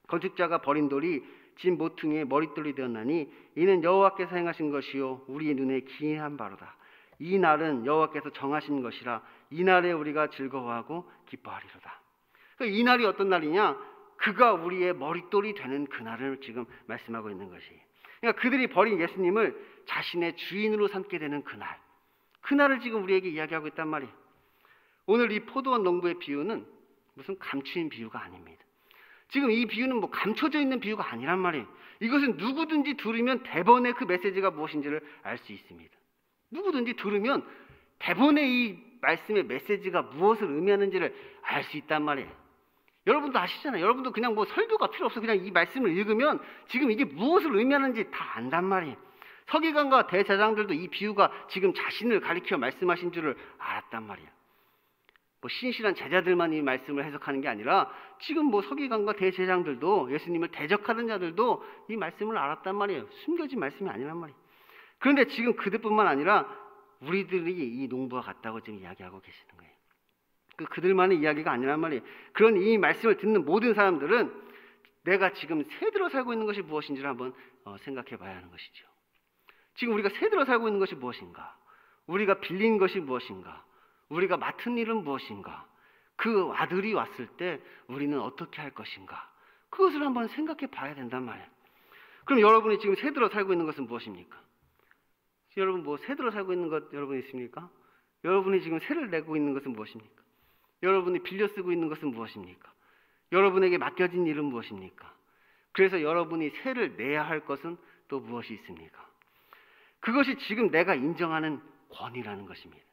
건축자가 버린 돌이 진 모퉁이의 머릿돌이 되었나니 이는 여호와께서 행하신 것이요 우리의 눈에 기이한 바로다. 이 날은 여호와께서 정하신 것이라 이 날에 우리가 즐거워하고 기뻐하리로다. 그러니까 이 날이 어떤 날이냐? 그가 우리의 머릿돌이 되는 그날을 지금 말씀하고 있는 것이에요. 그러니까 그들이 버린 예수님을 자신의 주인으로 삼게 되는 그날을 지금 우리에게 이야기하고 있단 말이에요. 오늘 이 포도원 농부의 비유는 무슨 감추인 비유가 아닙니다. 지금 이 비유는 뭐 감춰져 있는 비유가 아니란 말이에요. 이것은 누구든지 들으면 대본의 그 메시지가 무엇인지를 알 수 있습니다. 누구든지 들으면 대본의 이 말씀의 메시지가 무엇을 의미하는지를 알 수 있단 말이에요. 여러분도 아시잖아요. 여러분도 그냥 뭐 설교가 필요 없어. 그냥 이 말씀을 읽으면 지금 이게 무엇을 의미하는지 다 안단 말이에요. 서기관과 대제사장들도 이 비유가 지금 자신을 가리켜 말씀하신 줄을 알았단 말이에요. 뭐 신실한 제자들만 이 말씀을 해석하는 게 아니라 지금 뭐 서기관과 대제사장들도 예수님을 대적하는 자들도 이 말씀을 알았단 말이에요. 숨겨진 말씀이 아니란 말이에요. 그런데 지금 그들뿐만 아니라 우리들이 이 농부와 같다고 지금 이야기하고 계시는 거예요. 그들만의 이야기가 아니란 말이에요. 그런 이 말씀을 듣는 모든 사람들은 내가 지금 새들어 살고 있는 것이 무엇인지를 한번 생각해 봐야 하는 것이죠. 지금 우리가 새들어 살고 있는 것이 무엇인가? 우리가 빌린 것이 무엇인가? 우리가 맡은 일은 무엇인가? 그 아들이 왔을 때 우리는 어떻게 할 것인가? 그것을 한번 생각해 봐야 된단 말이에요. 그럼 여러분이 지금 새들어 살고 있는 것은 무엇입니까? 여러분 뭐 새들어 살고 있는 것 여러분 있습니까? 여러분이 지금 새를 내고 있는 것은 무엇입니까? 여러분이 빌려 쓰고 있는 것은 무엇입니까? 여러분에게 맡겨진 일은 무엇입니까? 그래서 여러분이 새를 내야 할 것은 또 무엇이 있습니까? 그것이 지금 내가 인정하는 권위라는 것입니다.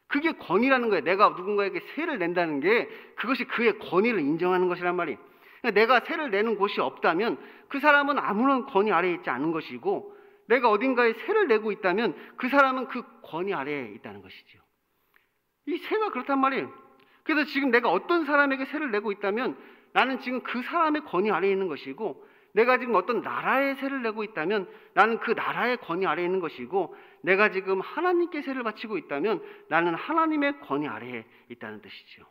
그게 권위라는 거예요. 내가 누군가에게 세를 낸다는 게 그것이 그의 권위를 인정하는 것이란 말이에요. 그러니까 내가 세를 내는 곳이 없다면 그 사람은 아무런 권위 아래에 있지 않은 것이고, 내가 어딘가에 세를 내고 있다면 그 사람은 그 권위 아래에 있다는 것이죠. 이 세가 그렇단 말이에요. 그래서 지금 내가 어떤 사람에게 세를 내고 있다면 나는 지금 그 사람의 권위 아래에 있는 것이고, 내가 지금 어떤 나라에 세를 내고 있다면 나는 그 나라의 권위 아래에 있는 것이고, 내가 지금 하나님께 세를 바치고 있다면 나는 하나님의 권위 아래에 있다는 뜻이죠.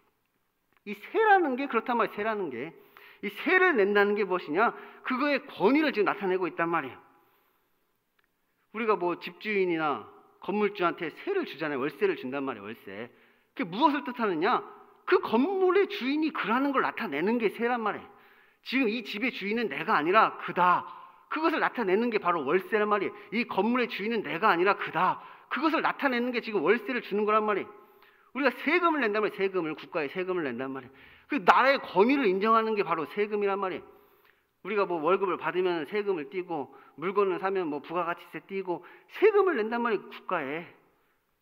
이 세라는 게 그렇단 말이에요. 세라는 게, 이 세를 낸다는 게 무엇이냐? 그거의 권위를 지금 나타내고 있단 말이에요. 우리가 뭐 집주인이나 건물주한테 세를 주잖아요. 월세를 준단 말이에요. 월세. 그게 무엇을 뜻하느냐? 그 건물의 주인이 그라는 걸 나타내는 게 세란 말이에요. 지금 이 집의 주인은 내가 아니라 그다. 그것을 나타내는 게 바로 월세란 말이에요. 이 건물의 주인은 내가 아니라 그다. 그것을 나타내는 게 지금 월세를 주는 거란 말이에요. 우리가 세금을 낸단 말이에요. 세금을, 국가에 세금을 낸단 말이에요. 그 나라의 권위를 인정하는 게 바로 세금이란 말이에요. 우리가 뭐 월급을 받으면 세금을 떼고, 물건을 사면 뭐 부가가치세 떼고 세금을 낸단 말이에요. 국가에.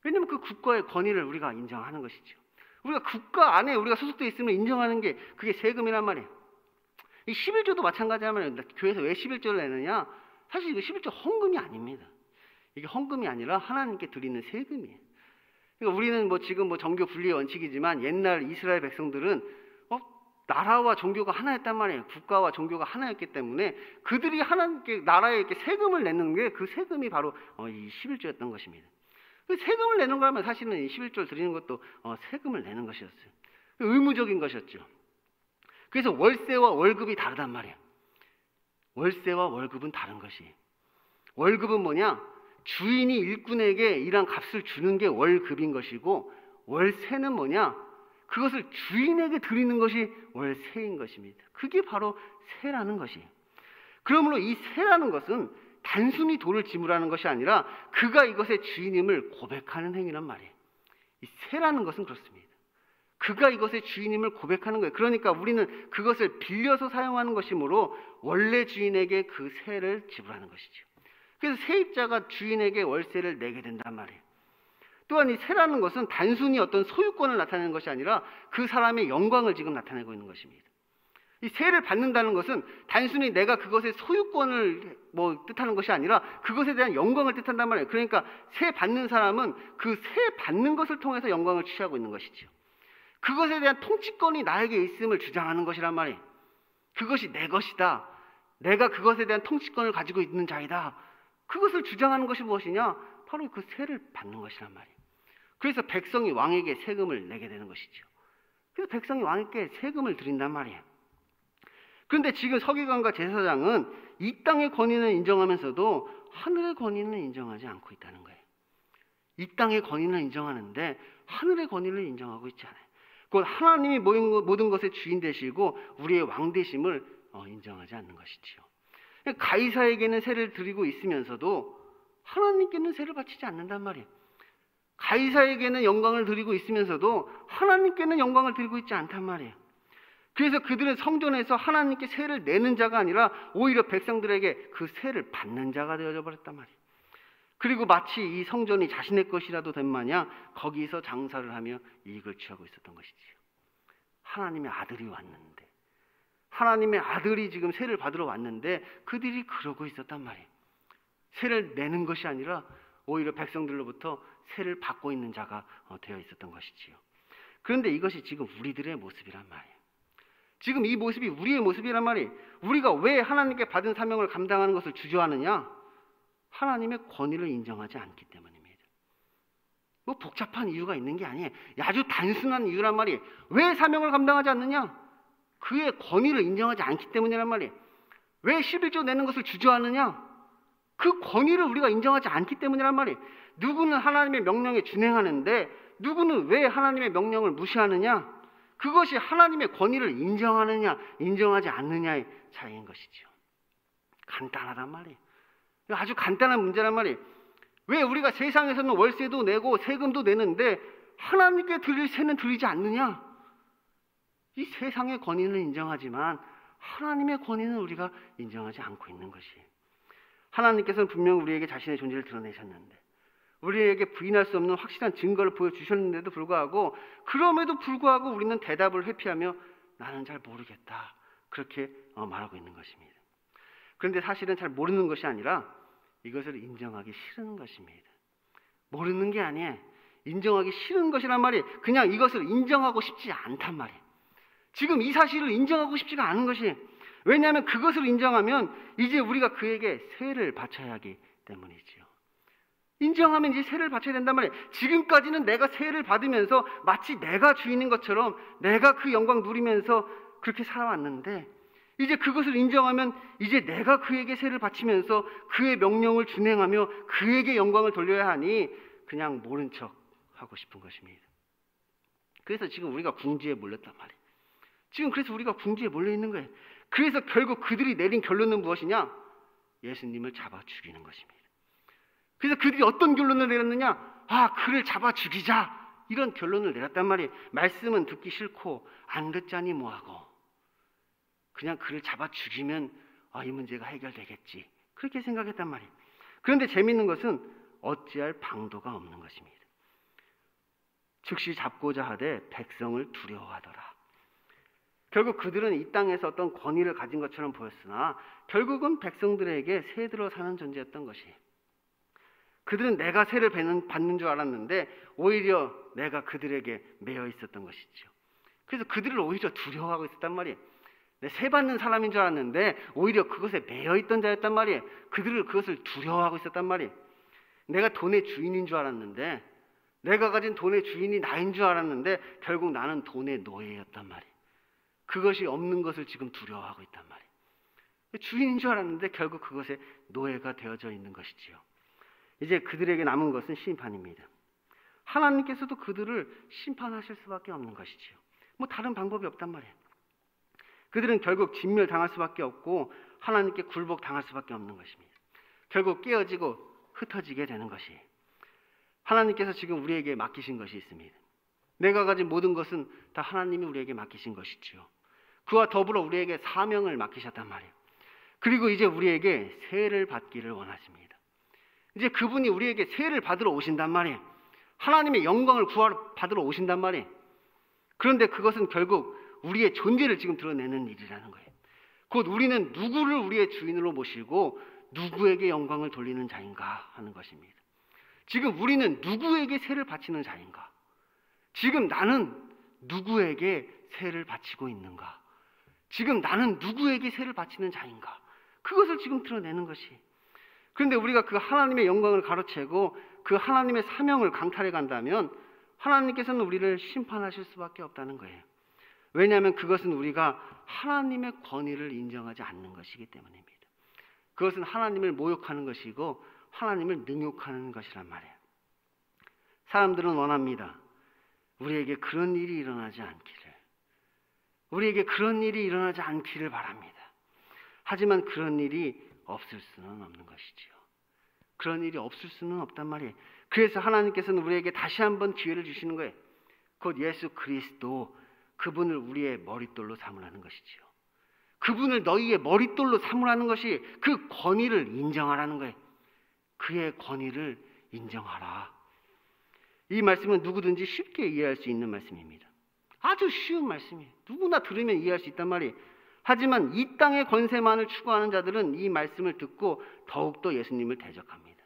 왜냐하면 그 국가의 권위를 우리가 인정하는 것이죠. 우리가 국가 안에 우리가 소속되어 있으면 인정하는 게 그게 세금이란 말이에요. 이 11조도 마찬가지라면 교회에서 왜 11조를 내느냐? 사실 이거 11조 헌금이 아닙니다. 이게 헌금이 아니라 하나님께 드리는 세금이에요. 그러니까 우리는 뭐 지금 뭐 정교 분리의 원칙이지만 옛날 이스라엘 백성들은 나라와 종교가 하나였단 말이에요. 국가와 종교가 하나였기 때문에 그들이 하나님께 나라에 이렇게 세금을 내는 게 그 세금이 바로 이 11조였던 것입니다. 그 세금을 내는 거라면 사실은 이 11조를 드리는 것도 세금을 내는 것이었어요. 의무적인 것이었죠. 그래서 월세와 월급이 다르단 말이에요. 월세와 월급은 다른 것이. 월급은 뭐냐? 주인이 일꾼에게 일한 값을 주는 게 월급인 것이고, 월세는 뭐냐? 그것을 주인에게 드리는 것이 월세인 것입니다. 그게 바로 세라는 것이에요. 그러므로 이 세라는 것은 단순히 돈을 지불하는 것이 아니라 그가 이것의 주인임을 고백하는 행위란 말이에요. 이 세라는 것은 그렇습니다. 그가 이것의 주인임을 고백하는 거예요. 그러니까 우리는 그것을 빌려서 사용하는 것이므로 원래 주인에게 그 세를 지불하는 것이죠. 그래서 세입자가 주인에게 월세를 내게 된단 말이에요. 또한 이 세라는 것은 단순히 어떤 소유권을 나타내는 것이 아니라 그 사람의 영광을 지금 나타내고 있는 것입니다. 이 세를 받는다는 것은 단순히 내가 그것의 소유권을 뜻하는 것이 아니라 그것에 대한 영광을 뜻한단 말이에요. 그러니까 세 받는 사람은 그 세 받는 것을 통해서 영광을 취하고 있는 것이죠. 그것에 대한 통치권이 나에게 있음을 주장하는 것이란 말이에요. 그것이 내 것이다. 내가 그것에 대한 통치권을 가지고 있는 자이다. 그것을 주장하는 것이 무엇이냐? 바로 그 세를 받는 것이란 말이에요. 그래서 백성이 왕에게 세금을 내게 되는 것이죠. 그래서 백성이 왕에게 세금을 드린단 말이에요. 그런데 지금 서기관과 제사장은 이 땅의 권위는 인정하면서도 하늘의 권위는 인정하지 않고 있다는 거예요. 이 땅의 권위는 인정하는데 하늘의 권위를 인정하고 있지 않아요. 곧 하나님이 모든 것의 주인 되시고 우리의 왕 되심을 인정하지 않는 것이지요. 가이사에게는 세를 드리고 있으면서도 하나님께는 세를 바치지 않는단 말이에요. 가이사에게는 영광을 드리고 있으면서도 하나님께는 영광을 드리고 있지 않단 말이에요. 그래서 그들은 성전에서 하나님께 세를 내는 자가 아니라 오히려 백성들에게 그 세를 받는 자가 되어져 버렸단 말이에요. 그리고 마치 이 성전이 자신의 것이라도 된 마냥 거기서 장사를 하며 이익을 취하고 있었던 것이지요. 하나님의 아들이 왔는데, 하나님의 아들이 지금 세를 받으러 왔는데 그들이 그러고 있었단 말이에요. 세를 내는 것이 아니라 오히려 백성들로부터 세를 받고 있는 자가 되어 있었던 것이지요. 그런데 이것이 지금 우리들의 모습이란 말이에요. 지금 이 모습이 우리의 모습이란 말이에요. 우리가 왜 하나님께 받은 사명을 감당하는 것을 주저하느냐? 하나님의 권위를 인정하지 않기 때문입니다. 뭐 복잡한 이유가 있는 게 아니에요. 아주 단순한 이유란 말이에요. 왜 사명을 감당하지 않느냐? 그의 권위를 인정하지 않기 때문이란 말이에요. 왜 11조 내는 것을 주저하느냐? 그 권위를 우리가 인정하지 않기 때문이란 말이에요. 누구는 하나님의 명령에 준행하는데 누구는 왜 하나님의 명령을 무시하느냐? 그것이 하나님의 권위를 인정하느냐 인정하지 않느냐의 차이인 것이죠. 간단하단 말이에요. 아주 간단한 문제란 말이에요. 왜 우리가 세상에서는 월세도 내고 세금도 내는데 하나님께 드릴 세는 드리지 않느냐? 이 세상의 권위는 인정하지만 하나님의 권위는 우리가 인정하지 않고 있는 것이에요. 하나님께서는 분명 우리에게 자신의 존재를 드러내셨는데 우리에게 부인할 수 없는 확실한 증거를 보여주셨는데도 불구하고 그럼에도 불구하고 우리는 대답을 회피하며 나는 잘 모르겠다 그렇게 말하고 있는 것입니다. 그런데 사실은 잘 모르는 것이 아니라 이것을 인정하기 싫은 것입니다. 모르는 게 아니에요. 인정하기 싫은 것이란 말이 그냥 이것을 인정하고 싶지 않단 말이에요. 지금 이 사실을 인정하고 싶지가 않은 것이 왜냐하면 그것을 인정하면 이제 우리가 그에게 세를 바쳐야 하기 때문이지요. 인정하면 이제 세를 바쳐야 된단 말이에요. 지금까지는 내가 세를 받으면서 마치 내가 주인인 것처럼 내가 그 영광 누리면서 그렇게 살아왔는데 이제 그것을 인정하면 이제 내가 그에게 세를 바치면서 그의 명령을 준행하며 그에게 영광을 돌려야 하니 그냥 모른 척 하고 싶은 것입니다. 그래서 지금 우리가 궁지에 몰렸단 말이에요. 지금 그래서 우리가 궁지에 몰려 있는 거예요. 그래서 결국 그들이 내린 결론은 무엇이냐? 예수님을 잡아 죽이는 것입니다. 그래서 그들이 어떤 결론을 내렸느냐? 그를 잡아 죽이자 이런 결론을 내렸단 말이에요. 말씀은 듣기 싫고 안 듣자니 뭐하고 그냥 그를 잡아 죽이면 이 문제가 해결되겠지 그렇게 생각했단 말이에요. 그런데 재미있는 것은 어찌할 방도가 없는 것입니다. 즉시 잡고자 하되 백성을 두려워하더라. 결국 그들은 이 땅에서 어떤 권위를 가진 것처럼 보였으나 결국은 백성들에게 세들어 사는 존재였던 것이에요. 그들은 내가 세를 받는 줄 알았는데 오히려 내가 그들에게 매여 있었던 것이죠. 그래서 그들을 오히려 두려워하고 있었단 말이에요. 세 받는 사람인 줄 알았는데 오히려 그것에 매여 있던 자였단 말이에요. 그들을 그것을 두려워하고 있었단 말이에요. 내가 돈의 주인인 줄 알았는데 내가 가진 돈의 주인이 나인 줄 알았는데 결국 나는 돈의 노예였단 말이에요. 그것이 없는 것을 지금 두려워하고 있단 말이에요. 주인인 줄 알았는데 결국 그것에 노예가 되어져 있는 것이지요. 이제 그들에게 남은 것은 심판입니다. 하나님께서도 그들을 심판하실 수밖에 없는 것이지요. 뭐 다른 방법이 없단 말이에요. 그들은 결국 진멸당할 수밖에 없고 하나님께 굴복당할 수밖에 없는 것입니다. 결국 깨어지고 흩어지게 되는 것이 하나님께서 지금 우리에게 맡기신 것이 있습니다. 내가 가진 모든 것은 다 하나님이 우리에게 맡기신 것이지요. 그와 더불어 우리에게 사명을 맡기셨단 말이에요. 그리고 이제 우리에게 세를 받기를 원하십니다. 이제 그분이 우리에게 세를 받으러 오신단 말이에요. 하나님의 영광을 받으러 오신단 말이에요. 그런데 그것은 결국 우리의 존재를 지금 드러내는 일이라는 거예요. 곧 우리는 누구를 우리의 주인으로 모시고 누구에게 영광을 돌리는 자인가 하는 것입니다. 지금 우리는 누구에게 세를 바치는 자인가? 지금 나는 누구에게 세를 바치고 있는가? 지금 나는 누구에게 세를 바치는 자인가? 그것을 지금 드러내는 것이. 그런데 우리가 그 하나님의 영광을 가로채고 그 하나님의 사명을 강탈해 간다면 하나님께서는 우리를 심판하실 수밖에 없다는 거예요. 왜냐하면 그것은 우리가 하나님의 권위를 인정하지 않는 것이기 때문입니다. 그것은 하나님을 모욕하는 것이고 하나님을 능욕하는 것이란 말이에요. 사람들은 원합니다. 우리에게 그런 일이 일어나지 않기를. 우리에게 그런 일이 일어나지 않기를 바랍니다. 하지만 그런 일이 없을 수는 없는 것이지요. 그런 일이 없을 수는 없단 말이에요. 그래서 하나님께서는 우리에게 다시 한번 기회를 주시는 거예요. 곧 예수 그리스도, 그분을 우리의 머릿돌로 삼으라는 것이지요. 그분을 너희의 머릿돌로 삼으라는 것이 그 권위를 인정하라는 거예요. 그의 권위를 인정하라. 이 말씀은 누구든지 쉽게 이해할 수 있는 말씀입니다. 아주 쉬운 말씀이에요. 누구나 들으면 이해할 수 있단 말이에요. 하지만 이 땅의 권세만을 추구하는 자들은 이 말씀을 듣고 더욱더 예수님을 대적합니다.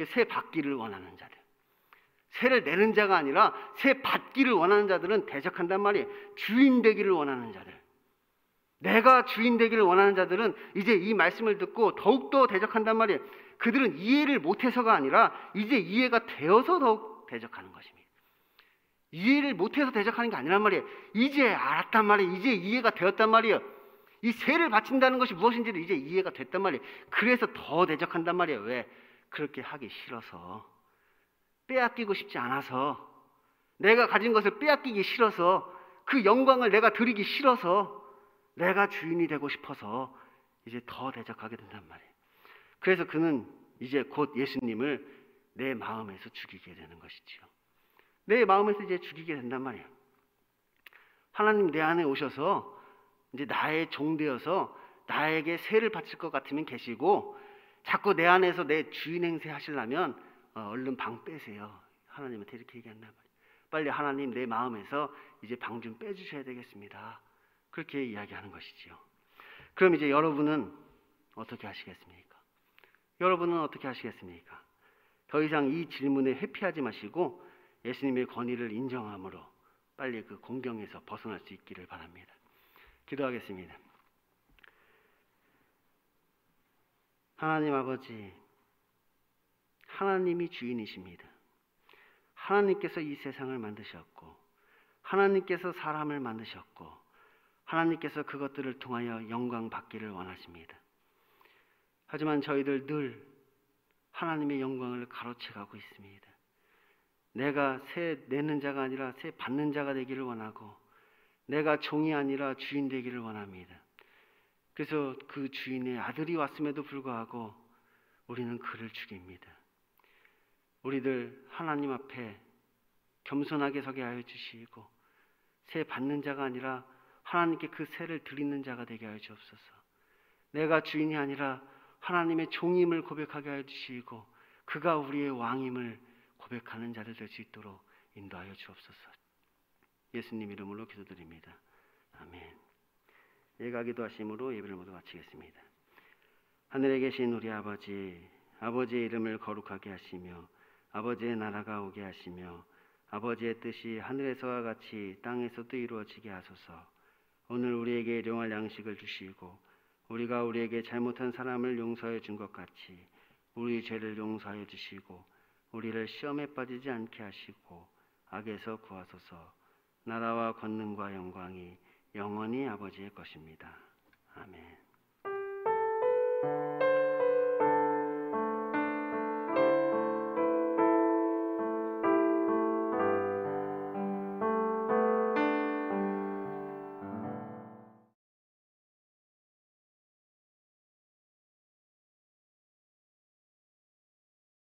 세 받기를 원하는 자들, 세를 내는 자가 아니라 세 받기를 원하는 자들은 대적한단 말이에요. 주인 되기를 원하는 자들, 내가 주인 되기를 원하는 자들은 이제 이 말씀을 듣고 더욱더 대적한단 말이에요. 그들은 이해를 못해서가 아니라 이제 이해가 되어서 더욱 대적하는 것입니다. 이해를 못해서 대적하는 게 아니란 말이에요. 이제 알았단 말이에요. 이제 이해가 되었단 말이에요. 이 세를 바친다는 것이 무엇인지를 이제 이해가 됐단 말이에요. 그래서 더 대적한단 말이에요. 왜? 그렇게 하기 싫어서, 빼앗기고 싶지 않아서, 내가 가진 것을 빼앗기기 싫어서, 그 영광을 내가 드리기 싫어서, 내가 주인이 되고 싶어서 이제 더 대적하게 된단 말이에요. 그래서 그는 이제 곧 예수님을 내 마음에서 죽이게 되는 것이지요. 내 마음에서 이제 죽이게 된단 말이에요. 하나님 내 안에 오셔서 이제 나의 종 되어서 나에게 세를 바칠 것 같으면 계시고, 자꾸 내 안에서 내 주인 행세 하시려면 얼른 방 빼세요. 하나님한테 이렇게 얘기한단 말이에요. 빨리 하나님 내 마음에서 이제 방 좀 빼주셔야 되겠습니다. 그렇게 이야기하는 것이지요. 그럼 이제 여러분은 어떻게 하시겠습니까? 여러분은 어떻게 하시겠습니까? 더 이상 이 질문에 회피하지 마시고 예수님의 권위를 인정함으로 빨리 그 공경에서 벗어날 수 있기를 바랍니다. 기도하겠습니다. 하나님 아버지, 하나님이 주인이십니다. 하나님께서 이 세상을 만드셨고, 하나님께서 사람을 만드셨고, 하나님께서 그것들을 통하여 영광 받기를 원하십니다. 하지만 저희들 늘 하나님의 영광을 가로채가고 있습니다. 내가 세 내는 자가 아니라 세 받는 자가 되기를 원하고, 내가 종이 아니라 주인 되기를 원합니다. 그래서 그 주인의 아들이 왔음에도 불구하고 우리는 그를 죽입니다. 우리들 하나님 앞에 겸손하게 서게 하여 주시고, 세 받는 자가 아니라 하나님께 그 세를 드리는 자가 되게 하여 주옵소서. 내가 주인이 아니라 하나님의 종임을 고백하게 하여 주시고, 그가 우리의 왕임을 고백하는 자들 될 수 있도록 인도하여 주옵소서. 예수님 이름으로 기도드립니다. 아멘. 예가 기도하심으로 예배를 모두 마치겠습니다. 하늘에 계신 우리 아버지, 아버지의 이름을 거룩하게 하시며 아버지의 나라가 오게 하시며 아버지의 뜻이 하늘에서와 같이 땅에서도 이루어지게 하소서. 오늘 우리에게 일용할 양식을 주시고, 우리가 우리에게 잘못한 사람을 용서해 준 것 같이 우리 죄를 용서하여 주시고, 우리를 시험에 빠지지 않게 하시고 악에서 구하소서. 나라와 권능과 영광이 영원히 아버지의 것입니다. 아멘.